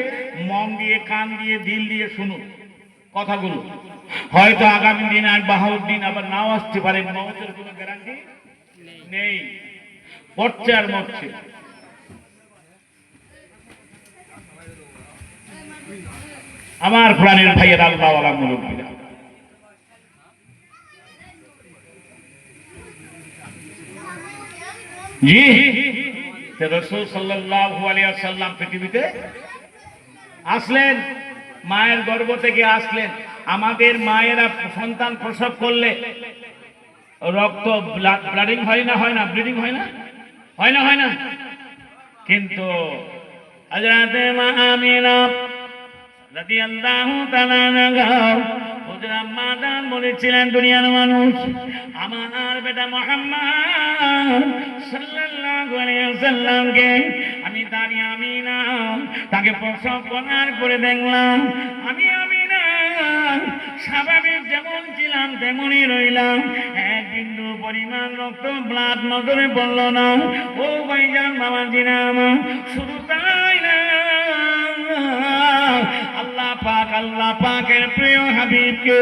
মন দিয়ে, কান দিয়ে, দিল দিয়ে শুনুন কথাগুলো। হয়তো আগামী দিন আর বাহার দিন আবার নাও আসতে পারে, মওতের কোনো গ্যারান্টি নেই। পড়ছে আর মরছে। আমার প্রাণের ভাইয়ের আল্লাহওয়ালা মুরব্বীরা, জি রাসূল সাল্লাল্লাহু আলাইহি ওয়াসাল্লাম পৃথিবীতে আসলেন, মায়ের গর্ভ থেকে আসলেন। আমাদের মায়েরা সন্তান প্রসব করলে রক্ত ব্লাডিং হয় না? হয় না? ব্লিডিং হয় না? হয় না? হয় না? কিন্তু হযরত মা আমিনা রাদিয়াল্লাহু তাআলা আনহা হুজরা মাদান বলেছিলেন, দুনিয়ার মানুষ আমার বেটা মুহাম্মদ সাল্লাল্লাহু আলাইহি ওয়াসাল্লামকে আমি দাঁড়ি আমিনা তাকে প্রসব করার পরে দেখলাম, আমি আমিনা স্বাভাবিক যেমন ছিলাম তেমনই রইলাম, এক বিন্দু পরিমাণ রক্ত ব্লাড নজরে পড়ল না। ও ভাইজান, বাবাজিরা আমার, শুধু তাই না, আল্লাহ পাকের প্রিয় হাবিবকে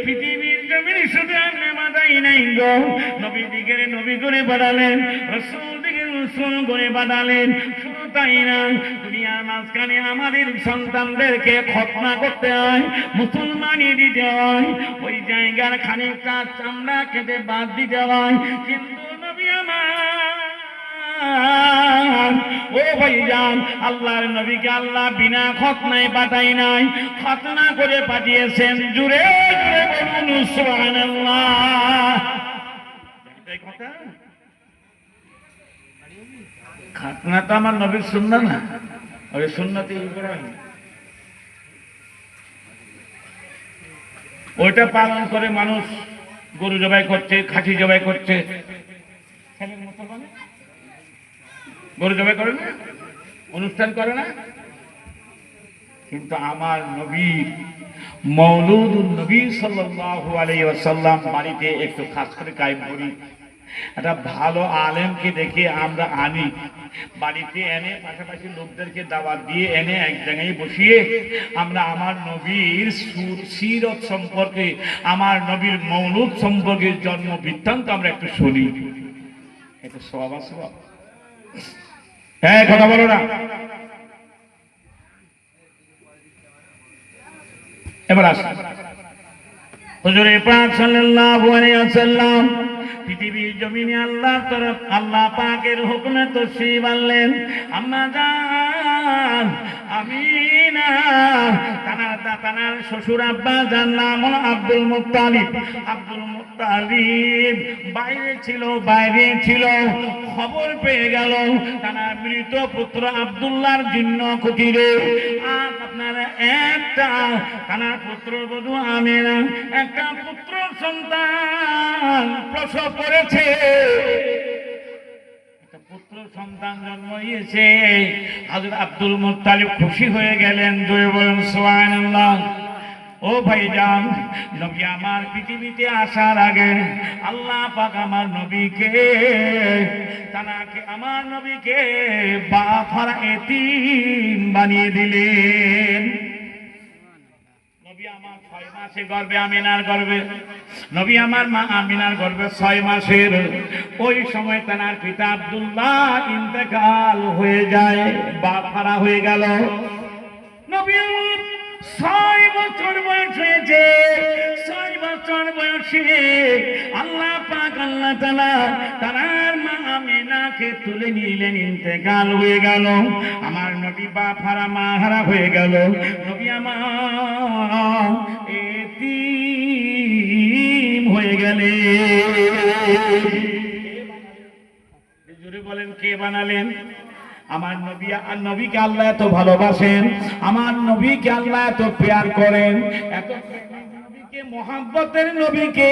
পৃথিবীর জমিনে শুধু আপনি মাথায় নাই গো, নবী দিকে নবী করে বাড়ালেন, রাসূল দিকে রাসূল করে বাড়ালেন। শুধু তাই না, দুনিয়ার মাঝখানে আমাদের সন্তানদেরকে খতনা করতে হয়, মুসলমানি দিতে হয়, ওই জায়গার খানিকটা চামড়া কেটে বাদ দিতে হয়। কিন্তু নবী আমার
ও ভাইজান, আল্লাহর নবীকে আল্লাহ বিনা খতনায় পাঠাই নাই, খতনা করে পাঠিয়েছেন। জুড়ে জুড়ে বলুন সুবহানাল্লাহ। এই কথা খতনা তো আমার নবীর সুন্নাত না, ওই সুন্নতে ইব্রাহিম, ওইটা পালন করে মানুষ গরু জবাই করছে, খাসি জবাই করছে। গরু জবাই করে না, অনুষ্ঠান করে না। কিন্তু আমার নবী মওলুদুন নবী সাল্লাল্লাহু আলাইহি ওয়াসাল্লাম বাড়িতে একটু খাস করে কায়েম করি। একটা ভালো আলেমকে দেখে আমরা আনি, বাড়িতে এনে পাশাপাশি লোকদেরকে দাওয়াত দিয়ে এনে এক জায়গায় বসিয়ে আমরা আমার নবীর সিরত সম্পর্কে, আমার নবীর মওলুদ সম্পর্কে, জন্ম বৃত্তান্ত আমরা একটু শুনি। এটা সওয়াব আছে? হ্যাঁ, কথা বলো না। এবার আসুন, হুজুর পাক সাল্লাল্লাহু আলাইহি ওয়াসাল্লাম পৃথিবীর জমিনে আল্লাহ পাকের হুকুমে তশরীফ আনলেন। আম্মা জান আমিনা, তানার শ্বশুর আব্বা যার নাম হলো আব্দুল মুত্তালিব। আব্দুল মুত্তালিব বাইরে ছিল, খবর পেয়ে গেল তানার মৃত পুত্র আব্দুল্লাহর জীর্ণ কুটিরে আপনারা একটা তানার পুত্রবধূ আমেনা একটা পুত্র সন্তান প্রসব করেছে। পুত্র সন্তান জন্ম হয়েছে। হযরত আব্দুল মুত্তালিব খুশি হয়ে গেলেন। জোরে বলেন সুবহানাল্লাহ। ও ভাইজান, নবী আমার পৃথিবীতে আসার আগে আল্লাহ পাক আমার নবীকে বাফারা এতিম বানিয়ে দিলেন। নবী আমার 6 মাসে গর্ভে, আমিনার গর্ভে, নবী আমার মা আমিনার গর্ভে 6 মাসের। ওই সময় তার পিতা আব্দুল্লাহ ইন্তেকাল হয়ে যায়, বাফারা হয়ে গেল। নবী 6 বছর বয়স হয়েছে। 6 বছর বয়সে আল্লাহ পাক আল্লাহ তাআলা তার মা আমিনাকে তুলে নিলেন, ইন্তেকাল হয়ে গেল। আমার নবী বাফারা মাহারা হয়ে গেল। নবী আমার এতিম হয়ে গেলে। জোরে বলেন, কে বানালেন? আমার নবী। আর নবীকে আল্লাহ এত ভালোবাসেন, আমার নবীকে আল্লাহ এত প্যার করেন, এত নবীকে, মোহাব্বতের নবীকে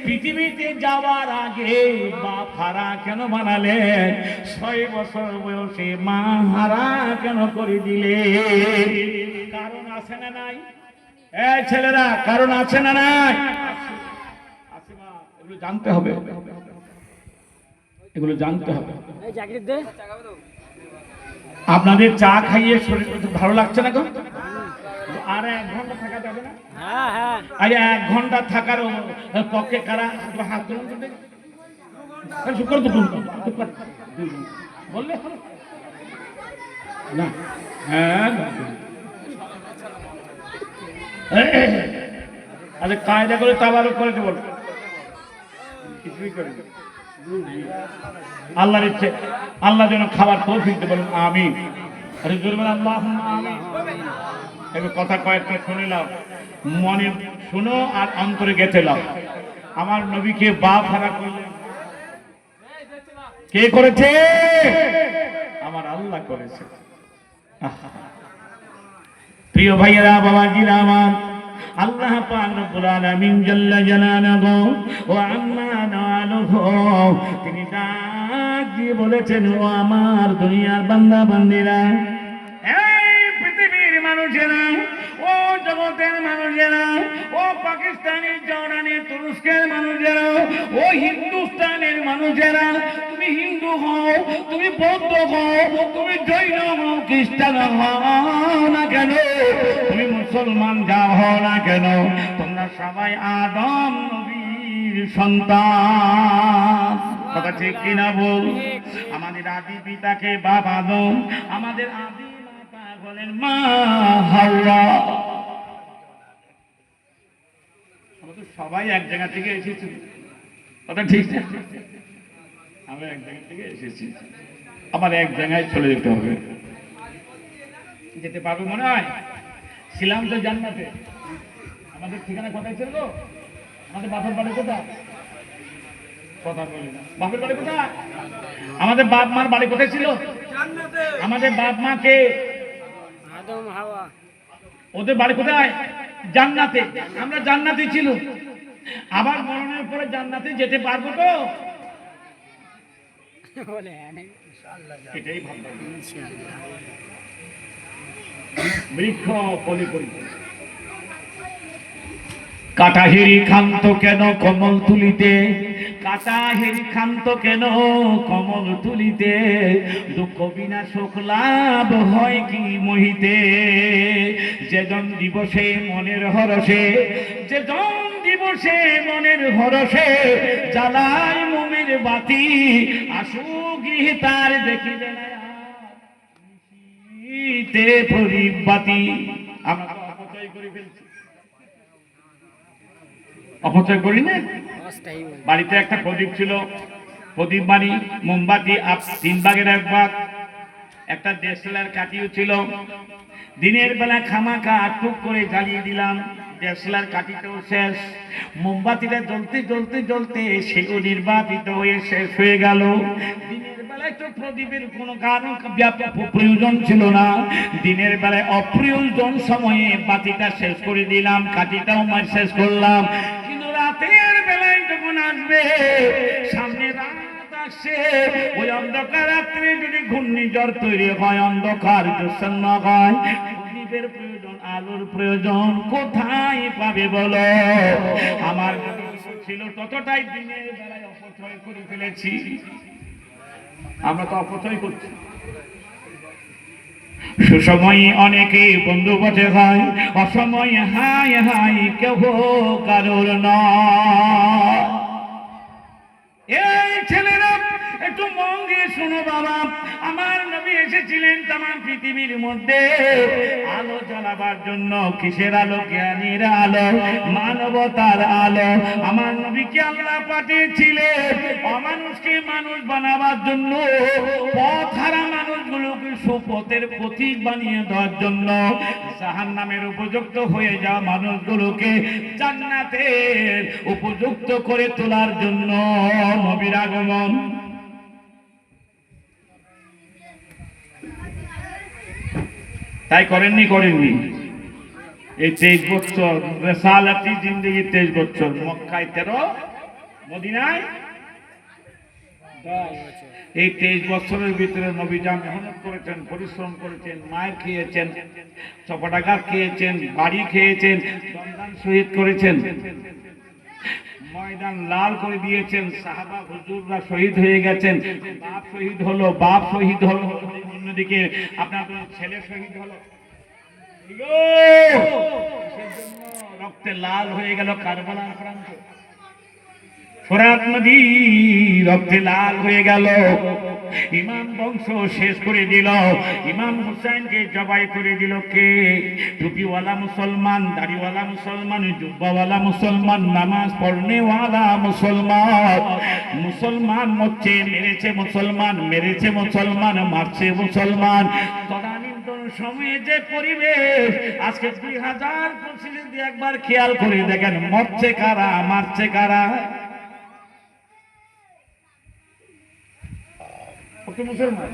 পৃথিবীতে যাওয়ার আগে বাফারা কেন বানালেন? 6 বছর বয়সে মাহারা কেন করে দিলেন? কারণ আছে না নাই? এই ছেলেরা, কারণ আছে না নাই? আছে না। এগুলো জানতে হবে, এগুলো জানতে হবে। আপনাদের চা খাইয়ে শরীর ভালো লাগছে না? আর 1 ঘন্টা থাকা যাবে না? আর 1 ঘন্টা থাকার পক্ষে কারা হাত তুলুন বললে না? হ্যাঁ, আরে কায়দা করে তাবারুক করে বল, কিছুই করে আল্লাহর ইচ্ছে আল্লাহ যেন খাবার তৌফিক দেন, বলেন আমিন। আরে জোরে বলেন আল্লাহুম্মা আমিন। এই কথা কয়েকটা শুনে নাও, মনে শুনো আর অন্তরে গেঁথে নাও। আমার নবীকে বাফারা করলেন কে করেছে? আমার আল্লাহ করেছে। প্রিয় ভাইয়েরা, বাবাজিরা আমার, আল্লাহ পাক রব্বুল আলামিন জাল্লা জালালুহু ওয়া আম্মা নালুহু তিনি ডাক দিয়ে বলেছেন, ও আমার দুনিয়ার বান্দা বান্দীরা, এই পৃথিবীর মানুষেরা, ও জগতের মানুষেরা, ও পাকিস্তানি, জর্ডানি, তুরস্কের মানুষেরা, ও হিন্দুস্তানের মানুষেরা, তুমি হিন্দু হও, তুমি বৌদ্ধ হও, তুমি জৈন হও, খ্রিস্টান হও না কেন, তুমি মুসলমান যা হও না কেন, তোমরা সবাই আদম নবীর সন্তান। কথা ঠিক কিনা বল? আমাদের আদি পিতাকে বাপ আদম, আমাদের আদি মাতা বলেন মা হাওয়া। আমরা তো সবাই এক জায়গা থেকে এসেছি। কথা ঠিক না? আমরা এক জায়গা থেকে এসেছি।
আবার এক জায়গায় চলে যেতে হবে। যেতে পারবো মনে হয়? ছিলাম তো জান্নাতে। আমাদের ঠিকানা কোথায় ছিল? আমাদের বাপের বাড়ি কোথায়? কথা বলি না। বাপের বাড়ি কোথায়? আমাদের বাপ মার বাড়ি কোথায় ছিল? আমাদের বাপ মাকে
আদম হাওয়া
ওদের বাড়ি কোথায়? জান্নাতে। আমরা জান্নাতে ছিল। আবার মরণের পরে জান্নাতে যেতে পারবো তো?
বলে হ্যাঁ ইনশাআল্লাহ
এটাই ভাবলাম।
ইনশাআল্লাহ
বৃক্ষ ফলে পরিপূর্ণ। কাটাহেরি খান্ত কেন কমল তুলিতে, কাটাহেরি খান্ত কেন কমল তুলিতে, দুঃখ বিনা সুখ লাভ হয় কি মহিতে, যেজন দিবসে মনের হরসে, যেজন দিবসে মনের হরসে, জ্বালায় মোমের বাতি, আসুক গৃহে তার দেখিবে না নিশীতে প্রদীপ বাতি। আমরা তো অপচয় করে ফেলছি। অপচয় করি না?
অস্থায়ী বলে
বাড়িতে একটা প্রদীপ ছিল, প্রদীপ বাড়ি মোমবাতি 3 ভাগের 1 ভাগ, একটা দেশলার কাঠিও ছিল। দিনের বেলা খামাখা টুক করে জ্বালিয়ে দিলাম, দেশলার কাঠিটাও শেষ, মোমবাতিটা জ্বলতে জ্বলতে জ্বলতে সেও নির্বাপিত হয়ে শেষ হয়ে গেল। দিনের বেলায় তো প্রদীপের কোনো কারণ ব্যাপক প্রয়োজন ছিল না, দিনের বেলায় অপ্রয়োজন সময়ে বাতিটা শেষ করে দিলাম, কাঠিটাও মার শেষ করলাম। কিন্তু রাতের বেলায় যখন আসবে, সামনে রাত আসে, ওই অন্ধকার রাত্রে যদি ঘূর্ণিঝড় তৈরি হয়, অন্ধকার জোছন্ন হয়, প্রদীপের প্রয়োজন, আলোর প্রয়োজন কোথায় পাবে বলো? আমার ছিল ততটাই দিনের বেলায় অপচয় করে ফেলেছি। আমরা তো অপচয় করছি। সুসময়ে অনেকে বন্ধু বটে হয়, অসময়ে হাই হাই কেহ কারোর নয়। এই ছেলেরা একটু মন দিয়ে শোনো বাবা, আমার নবী এসেছিলেন তামাম পৃথিবীর মধ্যে আলো জ্বালাবার জন্য। কিসের আলো? জ্ঞানের আলো, মানবতার আলো। আমার নবীকে আল্লাহ পাঠিয়েছিলেন অমানুষকে মানুষ বানাবার জন্য, পথহারা মানুষগুলোকে সুপথের প্রতীক বানিয়ে দেওয়ার জন্য, জাহান্নামের উপযুক্ত হয়ে যাওয়া মানুষগুলোকে জান্নাতের উপযুক্ত করে তোলার জন্য নবীর আগমন। তাই করেননি? করেননি? এই 23 বছর রেসালাতি জিন্দেগি, 23 বছর, মক্কায় 13, মদিনায় 10। এই 23 বছরের ভিতরে নবী যা মেহনত করেছেন, পরিশ্রম করেছেন, মায়ের খেয়েছেন, চপটাঘাত খেয়েছেন, বাড়ি খেয়েছেন, সন্তান শহীদ করেছেন, ময়দান লাল করে দিয়েছেন, সাহাবা হুজুররা শহীদ হয়ে গেছেন, বাপ শহীদ হলো, বাপ শহীদ হলো, অন্যদিকে আপনার ছেলে শহীদ হলো। রক্তে লাল হয়ে গেল কারবালার প্রান্ত, ফোরাত নদী রক্তে লাল হয়ে গেল। ইমাম বংশ শেষ করে দিল, ইমাম হুসাইনকে জবাই করে দিল কে? টুপিওয়ালা মুসলমান, দাড়িওয়ালা মুসলমান, জুব্বাওয়ালা মুসলমান, নামাজ পড়নেওয়ালা মুসলমান। মুসলমান মরছে, মেরেছে মুসলমান, মেরেছে মুসলমান, মারছে মুসলমান। তদানীন্তন সময়ে যে পরিবেশ, আজকে 2025 দিয়ে একবার খেয়াল করে দেখেন, মরছে কারা, মারছে কারা? মুসলমান।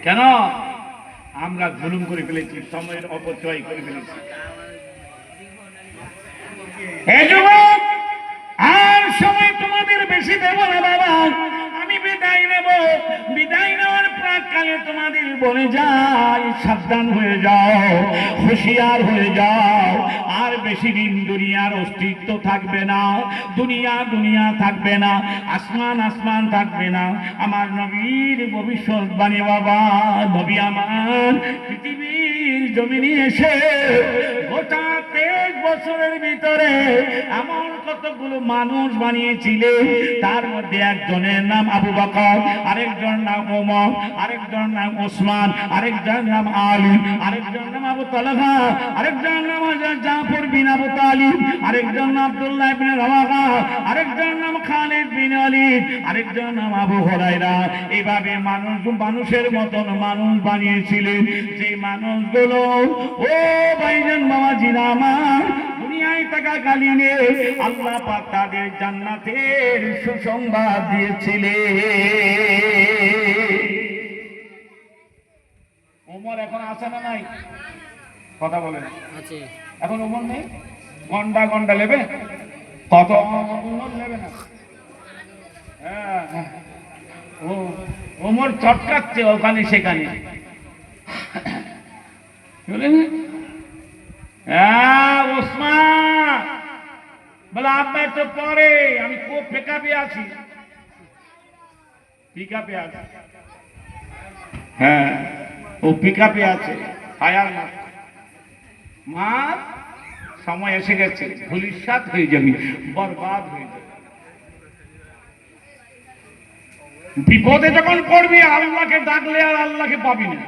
কেন? আমরা জুলুম করে ফেলেছি, সময়ের অপচয় করে ফেলেছি। এই যুবক, আর সময় তোমাদের বেশি দেব না বাবা, আমি বিদায় নেব। বিদায় নেওয়ার প্রাককালে তোমাদের বলে যাই, সাবধান হয়ে যাও, হুঁশিয়ার হয়ে যাও। আর বেশি দিন দুনিয়ার অস্তিত্ব থাকবে না, দুনিয়া দুনিয়া থাকবে না, আসমান আসমান থাকবে না। আমার নবীর ভবিষ্যৎবাণী বাবা, নবী আমার পৃথিবীর জমিনে এসে গোটা 23
বছরের ভিতরে এমন কতগুলো মানুষ বানিয়েছিলেন, তার মধ্যে একজনের নাম আবু বকর, আরেকজনের নাম ওমর, আরেকজনের নাম ওসমান, আরেকজনের নাম আলী, আরেকজনের নাম আবু তালহা, আরেকজনের নাম জাফর বিন আবু তালিব, আরেকজনের নাম আব্দুল্লাহ ইবনে রাওয়াহা, আরেকজনের নাম খালিদ বিন ওয়ালিদ, আরেকজনের নাম আবু হুরায়রা। এইভাবে মানুষের মতন মানুষ বানিয়েছিলেন। যে মানুষগুলো, ও ভাইজান বাবাজিরা আমার, দুনিয়ায় থাকাকালীনে আল্লাহ পাক তাদের জান্নাতের সুসংবাদ দিয়েছিলেন। ওমর এখন আছে না নাই? কথা বলেন।
আছে।
এখন ওমর নেই? গন্ডা গন্ডা নেবে? কত ওমর নেবে না? হ্যাঁ, ও ওমর চটকাচ্ছে ওখানে সেখানে। ওসমান বলে আপনার তো পরে, আমি খুব পিকআপে আছি। পিকআপে আছে? হ্যাঁ, ও পিকআপে আছে। ফায়ার মা, সময় এসে গেছে, ধূলিসাৎ হয়ে যাবি, বরবাদ হয়ে যাবে। বিপদে যখন পড়বি আল্লাহকে ডাকলে আর আল্লাহকে পাবি না।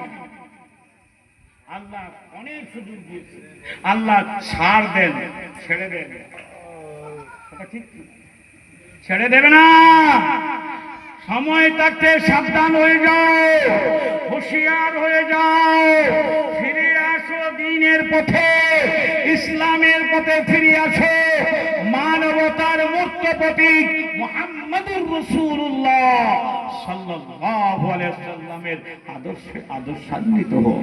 আল্লাহ অনেক সুযোগ দিয়েছে, আল্লাহ ছাড় দেন, ছেড়ে দেন। ঠিক ছেড়ে দেবে না। সময় থাকতে সাবধান হয়ে যাও, হুঁশিয়ার হয়ে যাও, ফিরে আসো দ্বীনের পথে, ইসলামের পথে ফিরে আসো। মানবতার মুক্ত প্রতীক মুহাম্মদুর রাসূলুল্লাহ সাল্লাল্লাহু আলাইহি ওয়াসাল্লামের আদর্শান্বিত হও,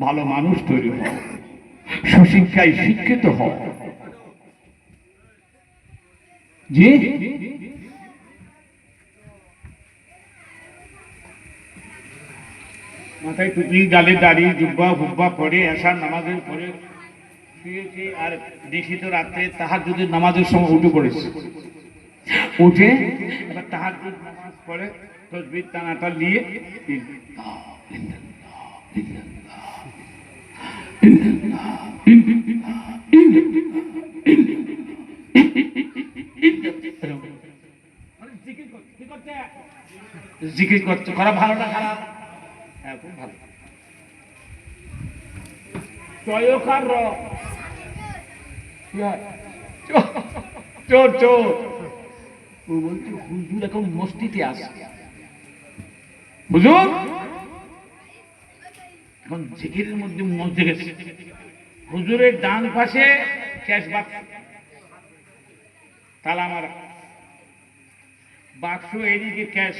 ভালো মানুষ তৈরি হও, সুশিক্ষায় শিক্ষিত হও। জি, মাথায় টুপি, গালে দাড়ি, জুব্বা ফুব্বা পরে, আসার নামাজের পরে শুয়েছি। আর দেখি তো রাত্রে তাহাজ্জুদের নামাজের সময় উঠে পড়েছে। উঠে এবার তাহাজ্জুদ নামাজ পড়ে তাসবিহ টানাটা নিয়ে জিকির করছে। করা ভালো না খারাপ? হ্যাঁ, খুব ভালো। চয়কার র চোর চোর ও বলছে হুজুর এখন মসজিদে আসে। হুজুর এখন জিকিরের মধ্যে মসজিদে গেছে। হুজুরের ডান পাশে ক্যাশ বাক্স, তালা মারা বাক্স, এদিকে ক্যাশ।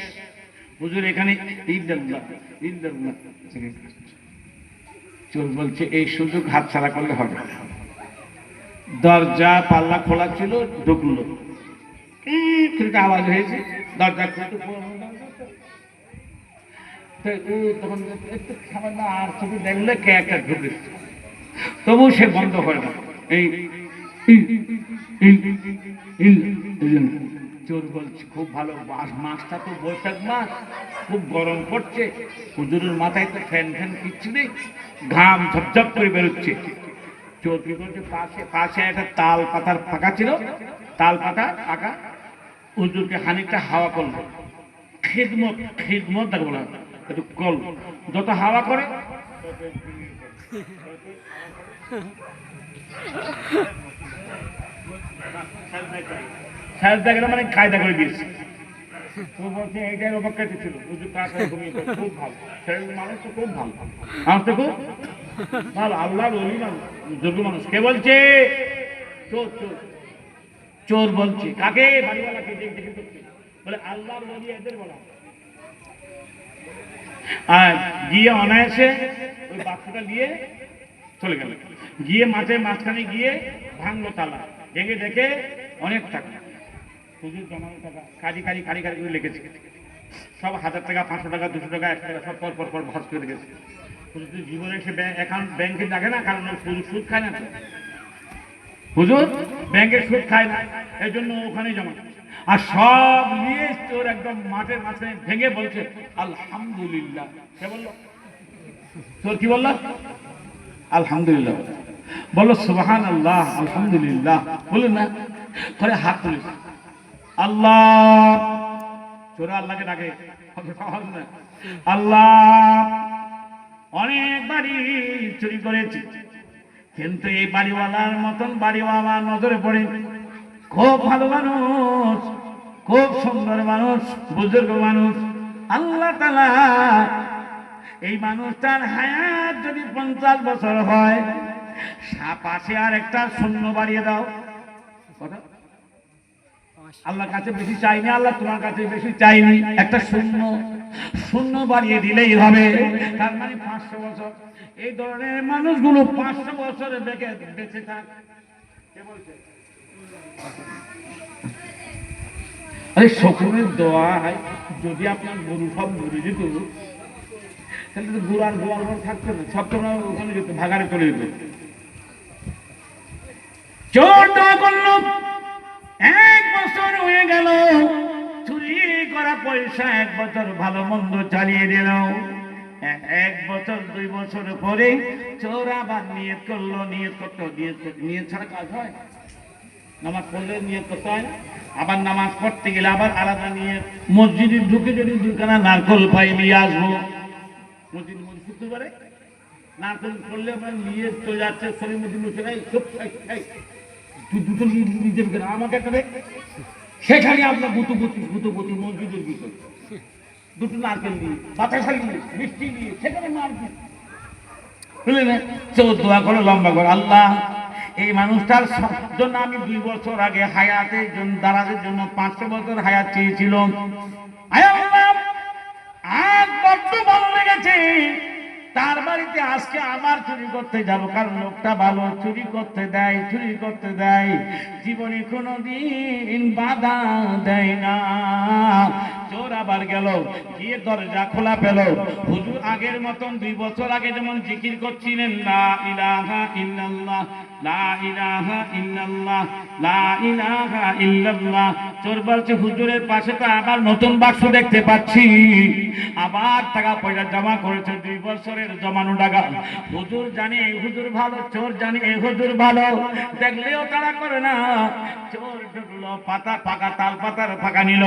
হুজুর এখানে ইল্লাল্লাহ ইল্লাল্লাহ। চোর বলছে এই সুযোগ হাতছাড়া করলে হবে। দরজা পাল্লা খোলা ছিল, ঢুকলো, আওয়াজ হয়েছে, দরজা খুলতে তখন একটু সামান্য আর শুধু দেখলে কে একটা ঢুকেছে, তবু সে বন্ধ করে না। এই চোর বলছে খুব ভালো, মাছটা তো বৈশাখ মাস, খুব গরম পড়ছে, হুজুরের মাথায় তো ফ্যান ফ্যান কিচ্ছু নেই, ঘাম ঝপঝপ করে বেরোচ্ছে। চোর কি করছে, পাশে একটা তাল পাতার ফাঁকা ছিল, তাল পাতা ফাঁকা, হুজুরকে খানিকটা হাওয়া করলো। খিদমত তাকে বলা একটু কল, যত হাওয়া করে মানে কায়দা করে দিয়েছে। এইটাই অপেক্ষাতে ছিল, খুব ভালো মানুষ তো, খুব ভালো মানুষ তো, খুব ভালো আল্লাহর ওলি মানুষ, যোগ্য মানুষ। কে বলছে? চোর চোর চোর বলছে। কাকে? বাড়িওয়ালাকে বলে আল্লাহর ওলি এদের বলা। আর গিয়ে অনায়াসে ওই বাক্সটা নিয়ে চলে গেল। গিয়ে মাঝখানে গিয়ে ভাঙলো তালা, ভেঙে দেখে অনেক টাকা, হুজুর জমানো টাকা, কারি করে লেগেছে। সব 1000 টাকা, 500 টাকা, 200 টাকা, 1 টাকা সব পর ভর্তি করে লেগেছে। হুজুর জীবনে সে অ্যাকাউন্ট ব্যাংকে দেখে না, কারণ সুদ খায় না। হুজুর ব্যাংকের সুদ খায় না, এই জন্য ওখানে জমা। আর সব নিয়ে তোর একদম মাঠের মাঝখানে ভেঙে বলছে আলহামদুলিল্লাহ। কে বললো? তোর কি বললো? আলহামদুলিল্লাহ। বলো সুবহানাল্লাহ, আলহামদুলিল্লাহ, বলুন না, করে হাত তুলে আল্লাহ, চোরা আল্লাহকে ডাকে, আল্লাহ অনেক বাড়ি চুরি করেছি, কিন্তু এই বাড়িওয়ালার মতন বাড়িওয়ালা নজরে পড়ে, খুব ভালো মানুষ, খুব সুন্দর মানুষ, বুজুর্গ মানুষ। আল্লাহ তাআলা এই মানুষটার হায়াত যদি 50 বছর হয়, পাশে আর একটা শূন্য বাড়িয়ে দাও। কথা আল্লাহর কাছে বেশি চাইনি, আল্লাহ তোমার কাছে বেশি চাইনি, একটা শূন্য শূন্য বাড়িয়ে দিলেই হবে। তার মানে 500 বছর। এই ধরনের মানুষগুলো 500 বছরে বেঁচে থাক। কে বলছে? আরে শকুনের দোয়ায় যদি আপনার গরু সব মরে যেত, তাহলে তো গরু আর গোয়াল ঘর থাকতো না, সব তোমরা ওখানে যেত, ভাগারে চলে যেত। চোর দোয়া করলো, 1 বছর হয়ে গেল, চুরি করা পয়সা 1 বছর ভালো মন্দ চালিয়ে দিল। 1 বছর 2 বছর পরে চোর আবার নিয়ত করলো, নিয়ত ছাড়া কাজ হয়? নামাজ পড়লে নিয়ত করতে হয় না? আবার নামাজ পড়তে গেলে আবার আলাদা নিয়ত। মসজিদে ঢুকে যদি 2খানা নারকল পাই নিয়ে আসবো, মসজিদ শুক্রবারে নারকল পড়লে আমার নিয়ত চলে যাচ্ছে, শরীর মধ্যে মুছে নেই, তুই দুটো নিজের কেন আমাকে একটা দেখ, সেখানে আপনার গুতুগুতি মসজিদের ভিতরে 2টো নারকেল দিয়ে, বাতাসা দিয়ে, মিষ্টি দিয়ে, সেখানে নারকেল বুঝলেন না? চোর দোয়া করে লম্বা করে, আল্লাহ এই মানুষটার জন্য আমি 2 বছর আগে হায়াতের জন্য, দারাজের জন্য 500 বছর হায়াত চেয়েছিল। আজ বড্ড ভালো লেগেছে, তার বাড়িতে আজকে আবার চুরি করতে যাব, কারণ লোকটা ভালো, চুরি করতে দেয়, জীবনে কোনোদিন বাধা দেয় না। চোর আবার গেল, গিয়ে দরজা খোলা পেল। হুজুর আগের মতন 2 বছর আগে যেমন জিকির করছিলেন, লা ইলাহা ইল্লাল্লাহ, লা ইলাহা ইল্লাল্লাহ, লা ইলাহা ইল্লাল্লাহ। চোর বলছে, হুজুরের পাশে তো আবার নতুন বাক্স দেখতে পাচ্ছি, আবার টাকা পয়সা জমা করেছে, 2 বছরের জমানো টাকা। হুজুর জানে এই হুজুর ভালো, চোর জানে এই হুজুর ভালো, দেখলেও তারা করে না। চোর ঢুকলো, পাকা তাল পাতার ফাঁকা নিল,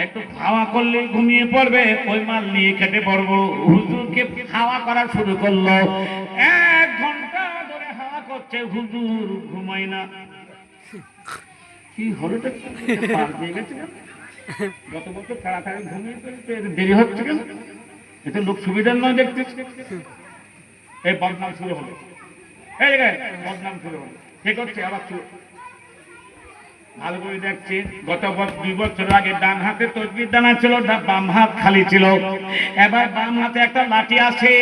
একটু খাওয়া করলে ঘুমিয়ে পড়বে, ওই মাল নিয়ে কেটে পড়বো। হুজুরকে খাওয়া করা শুরু করলো, 1 ঘন্টা ধরে হাওয়া করছে, হুজুর ঘুমায় না। কি হলো, পার দিয়ে গেছে কেন? গত বছর তাড়াতাড়ি ঘুমিয়ে দেরি হচ্ছে কেন? এটা লোক সুবিধার নয় দেখতে। এই বদনাম শুরু হলো, এই জায়গায় বদনাম শুরু হলো, ঠিক হচ্ছে আবার শুরু। ভালো করে দেখছি, গত 2 বছর আগে ডান হাতে তসবির দানা ছিল, বাম হাত খালি ছিল। এবার বাম হাতে একটা লাঠি আছে,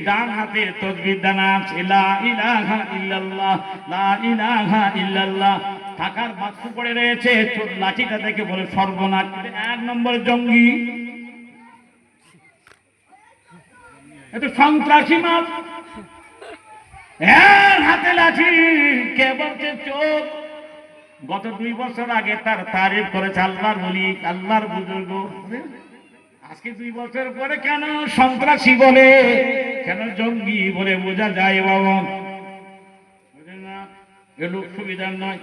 ডান হাতে তসবির দানা আছে। লা ইলাহা ইল্লাল্লাহ, লা ইলাহা ইল্লাল্লাহ থাকার বাক্স পড়ে রয়েছে। চোর লাঠিটা দেখে বলে, সর্বনাশ, 1 নম্বর জঙ্গি, এটা সন্ত্রাসী মাল, হাতে লাঠি। কে বলছে? চোর। গত 2 বছর আগে তার তারিফ করেছে, আল্লাহর ওলি, আল্লাহর বুজুর্গ। আজকে 2 বছর পরে কেন সন্ত্রাসী বলে, কেন জঙ্গি বলে বোঝা যায় বাবা? বুঝলেন না? এ লোক সুবিধার নয়।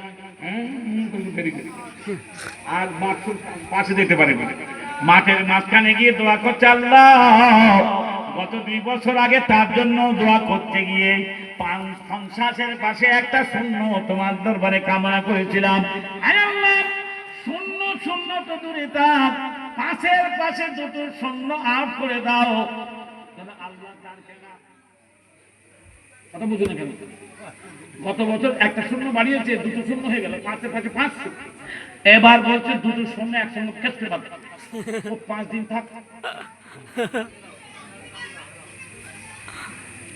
আর মাঠ পাশে দিতে পারে, মাঠের মাঝখানে গিয়ে দোয়া করছে, আল্লাহ গত 2 বছর আগে তার জন্য দোয়া করতে গিয়ে সংসারের পাশে একটা শূন্য তোমার দরবারে কামনা করেছিলাম। শূন্য তো দূরে থাক, পাশের পাশে 2টো শূন্য আউট করে দাও। আল্লাহ কথা বুঝো না কেন? গত বছর একটা শূন্য বাড়িয়েছে, 2টো শূন্য হয়ে গেল, পাশের পাশে 500। এবার বলছে 2টো শূন্য একসঙ্গে ক্ষেত্রে বাদ, 5 দিন থাক।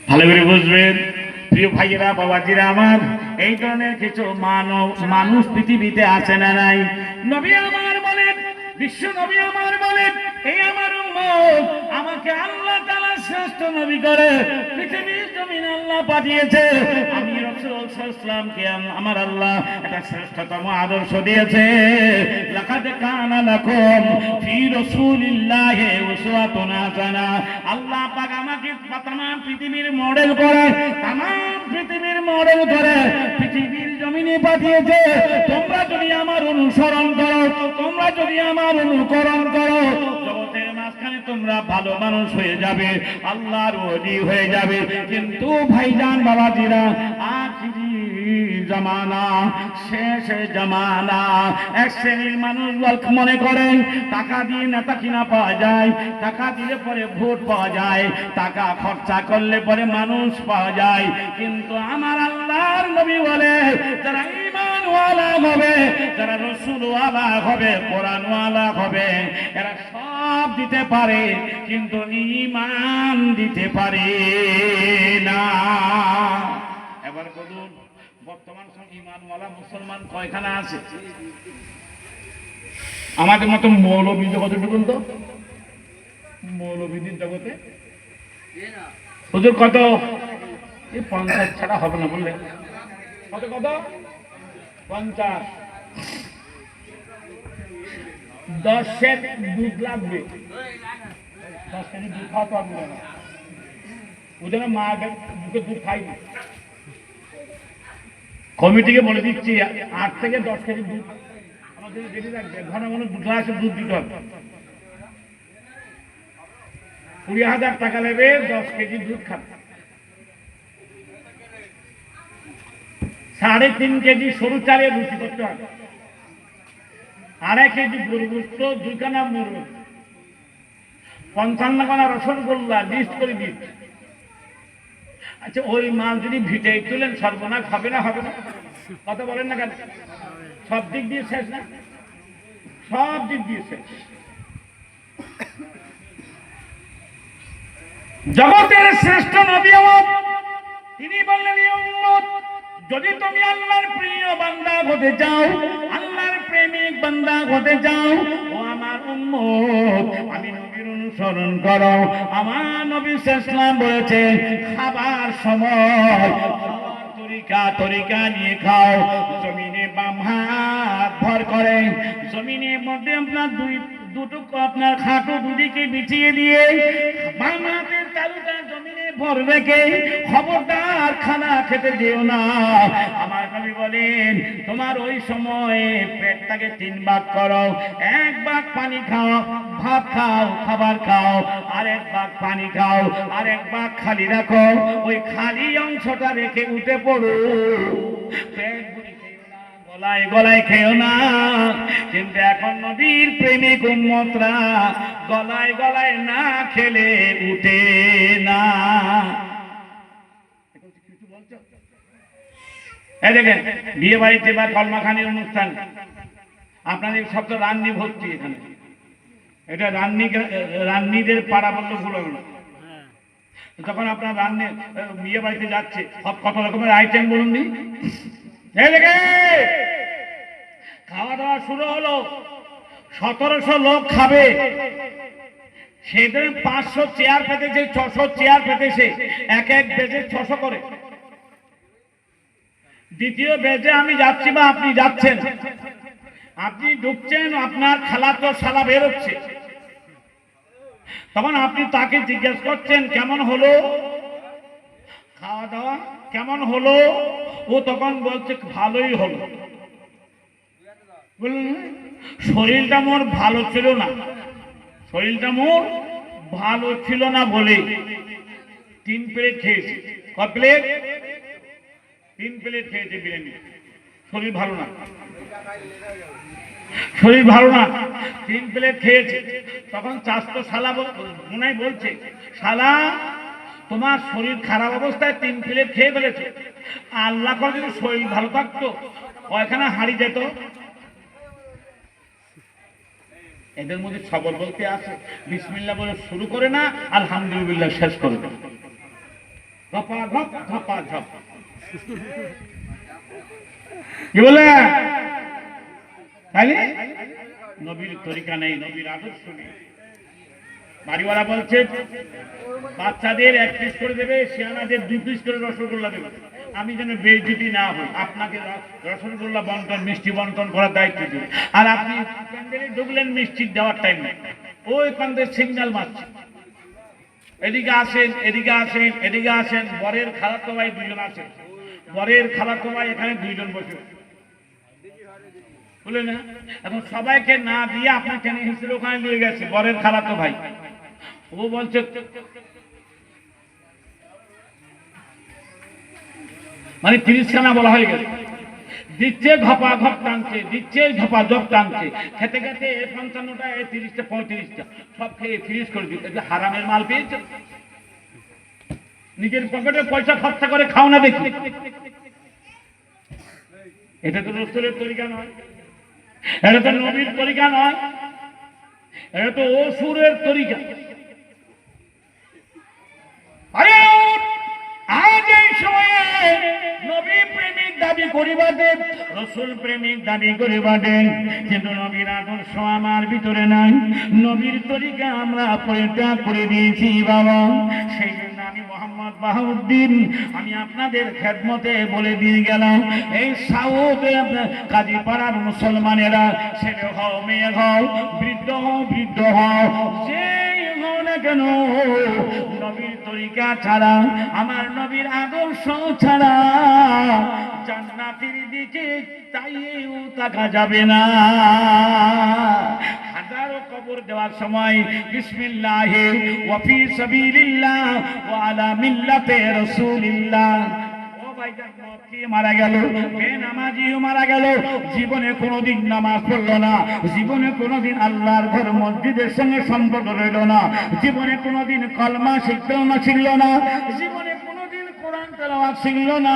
ভালো করে বুঝবেন প্রিয় ভাইয়েরা, বাবাজিরা আমার, এই ধরনের কিছু মানুষ পৃথিবীতে আছে না নাই? নবী আমার বলেন, বিশ্ব নবী আমার বলেন, এই আমার উম্মত আমাকে আল্লাহ তাআলা শ্রেষ্ঠ শ্রেষ্ঠ নবী করে পৃথিবীর জমিনে আল্লাহ পাঠিয়েছে। আমি রাসূলুল্লাহ সাল্লাল্লাহু আলাইহি ওয়াসাল্লামকে আমার আল্লাহ একটা শ্রেষ্ঠতম আদর্শ দিয়েছে। লাকাদ কানা লাকুম ফি রাসূলিল্লাহি উসওয়াতুন হাসানা। আল্লাহ পাক আমাকে তামাম পৃথিবীর মডেল করে, তামাম পৃথিবীর মডেল করে পৃথিবীর জমিনে পাঠিয়েছে। তোমরা যদি আমার অনুসরণ করো, তোমরা যদি আমার অনুকরণ করো, জগতের মাঝখানে তোমরা ভালো মানুষ হয়ে যাবে, আল্লাহর ওলি হয়ে যাবে। কিন্তু ভাইজান বাবাজিরা, আখিরি জামানা, শেষ জামানা, এক শ্রেণীর মানুষ মনে করেন টাকা দিয়ে নেতা কিনা পাওয়া যায়, টাকা দিলে পরে ভোট পাওয়া যায়, টাকা খরচা করলে পরে মানুষ পাওয়া যায়। কিন্তু আমার আল্লাহর নবী বলে, যারা ঈমানওয়ালা হবে, যারা রাসূলওয়ালা হবে, কোরআনওয়ালা হবে, এরা সব দিতে পারে কিন্তু ঈমান দিতে পারে না। এবার বলুন, বর্তমান সময় ঈমানওয়ালা মুসলমান কয়খানা আছে? আমাদের মতো মৌলবী জগতে বলুন তো, মৌলবীদের জগতে হুজুর কত? এই 50 ছাড়া হবে না বললে। কত কত? 50। 10 সের দুধ লাগবে, 10 কেজি দুধ খাওয়া তো হবে না। ওই জন্য মা বুকে দুধ খাইনি। কমিটিকে বলে দিচ্ছি 8 থেকে 10 কেজি দুধ আমাদের রেডি রাখবে। ঘন ঘন গ্লাসে দুধ দিতে হবে। 20,000 টাকা নেবে 10 কেজি দুধ খাবে। 3.5 কেজি সরু চালের রুটি করতে হবে। 2.5 কেজি গরু গোস্ত, 2 খানা মুরগ, 55 খানা রসগোল্লা লিস্ট করে দিন। আচ্ছা, ওই মাল যদি ভিটাই তুলেন সর্বনাশ হবে না? হবে না? কথা বলেন না কেন? সব দিক দিয়ে শেষ না? সব দিক দিয়ে শেষ। জগতের শ্রেষ্ঠ নবী আমার, তিনি বললেন, উম্মত, যদি তুমি আল্লাহর প্রিয় বান্দা হতে চাও, আল্লাহর প্রেমিক বান্দা হতে চাও, ও আমার উম্মত, আমি নবীর অনুসরণ করো। আমার নবী সাল্লাল্লাহু বলেছে, খাবার সময় তরিকা নিয়ে খাও। জমিনে বাম হাত ভর করে, জমিনের মধ্যে আপনার দুটো আপনার খাটো দুদিকে বিছিয়ে দিয়ে বাম হাতের তালুটা জমিনে ভর রেখে খবরদার খানা খেতে যেও না। আমার নবী বলেন, তোমার ওই সময়ে পেটটাকে 3 ভাগ করো। 1 ভাগ পানি খাও, ভাত খাও, খাবার খাও, আর 1 ভাগ পানি খাও, আর 1 ভাগ খালি রাখো। ওই খালি অংশটা রেখে উঠে পড়ো। পেট গলায় গলায় খেও না। কিন্তু এখন নবীর প্রেমিক উম্মতরা গলায় গলায় না খেলে উঠে না। এই দেখেন, বিয়ে বাড়িতে বা কলমাখানির অনুষ্ঠান, আপনাদের সব তো রান্নি ভর্তি এখানে। এটা রান্নিদের পাড়া বললে ভুল হবে না। যখন আপনার রান্নি বিয়ে বাড়িতে যাচ্ছে, কত রকমের আইটেম বলুন নি। এই দেখে খাওয়া দাওয়া শুরু হলো, 1700 লোক খাবে। সেদিন 500 চেয়ার পেতেছে, 600 চেয়ার পেতেছে, এক বেজে 600 করে। দ্বিতীয় বেজে আমি যাচ্ছি বা আপনি যাচ্ছেন, আপনি ঢুকছেন, আপনার খালাতো শালা বেরোচ্ছে। তখন আপনি তাকে জিজ্ঞেস করছেন, কেমন হলো খাওয়া দাওয়া, কেমন হলো? ও তখন বলছে, ভালোই হলো। বললেন, শরীরটা মোর ভালো ছিল না, শরীরটা মোর ভালো ছিল না বলে 3 প্লেট খেয়েছি। ক প্লেট? 3 প্লেট খেয়েছে বিরিয়ানি। শরীর ভালো না, শরীর ভালো না, 3 প্লেট খেয়েছে। তখন চাস্তো শালা মনে বলছে, শালা তোমার শরীর খারাপ অবস্থায় 3 প্লেট খেয়ে ফেলেছে। আল্লাহ করে যদি শরীর ভালো থাকতো, ওইখানে হাঁড়ি যেত। এদের মধ্যে সবর বলতে আছে, বিসমিল্লাহ বলে শুরু করে না, আলহামদুলিল্লাহ শেষ করে না। ধপা ধপ ধপা ধপ। কি বলে? তাইলে নবীর তরিকা নেই, নবীর আদর্শ নেই। বাড়িওয়ালা বলছে বাচ্চাদের 1 পিস করে দেবে, শিয়ানাদের 2 পিস করে রসগোল্লা দেবে। আমি যেন বেইজ্জতি না হই, আপনাকে রসগোল্লা বন্টন, মিষ্টি বন্টন করার দায়িত্ব দিই। আর আপনি প্যান্ডেলে ঢুকলেন, মিষ্টি দেওয়ার টাইম নেই, ওই কান্দে সিগন্যাল মারছে, এদিকে আসেন, এদিকে আসেন, এদিকে আসেন। বরের খালাতো ভাই 2 জন আসেন, বরের খালাতো ভাই এখানে 2 জন বসে, বলে না? এখন সবাইকে না দিয়ে আপনার টেনে হিসেবে ওখানে নিয়ে গেছে বরের খালাতো ভাই। ও বলছে মানে 30 খানা বলা হয়ে গেছে, দিচ্ছে ঘপা ঘপ টানছে, দিচ্ছে ঝপা ঝপ টানছে, খেতে খেতে 55টা 30টা 35টা সব খেয়ে ফ্রিজ করে দিচ্ছে। এটা হারামের মাল পেয়েছে, নিজের পকেটে পয়সা খরচা করে খাও না দেখি। এটা তো রসুলের তরিকা নয়, এটা তো নবীর তরিকা নয়, এটা তো অসুরের তরিকা। আরে আজ এই সময়ে নবী প্রেমিক দাবি করিবাদে, রসুল প্রেমিক দাবি করিবাদে, কিন্তু নবীর আদর্শ আমার ভিতরে নাই, নবীর তরিকা আমরা পরিত্যাগ করে দিয়েছি বাবা। সেই জন্য আমি মোহাম্মদ বাহাউদ্দিন আমি আপনাদের খেদমতে বলে দিয়ে গেলাম, এই সাউথে কাজীপাড়ার মুসলমানেরা ছেলে হও, মেয়ে হও, বৃদ্ধ হও, বৃদ্ধ হও, যেই হও না কেন, নবীর তরিকা ছাড়া, আমার নবীর আদর্শ ছাড়া জান্নাতের দিকে তাইও তাকা যাবে না। হাজারো কবর দেওয়ার সময় বিসমিল্লাহি ওয়া ফি সাবিলিল্লাহ ওয়া আলা মিল্লাতি রাসূলিল্লাহ, ও ভাইজান মক্কি মারা গেল, বেনামাজিও মারা গেল, জীবনে কোনোদিন নামাজ পড়লো না, জীবনে কোনোদিন আল্লাহর ঘর মসজিদের সঙ্গে সম্পর্ক রইল না, জীবনে কোনোদিন কলমা শিখলো না, জীবনে কোনোদিন কোরআন তেলাওয়াত শিখলো না।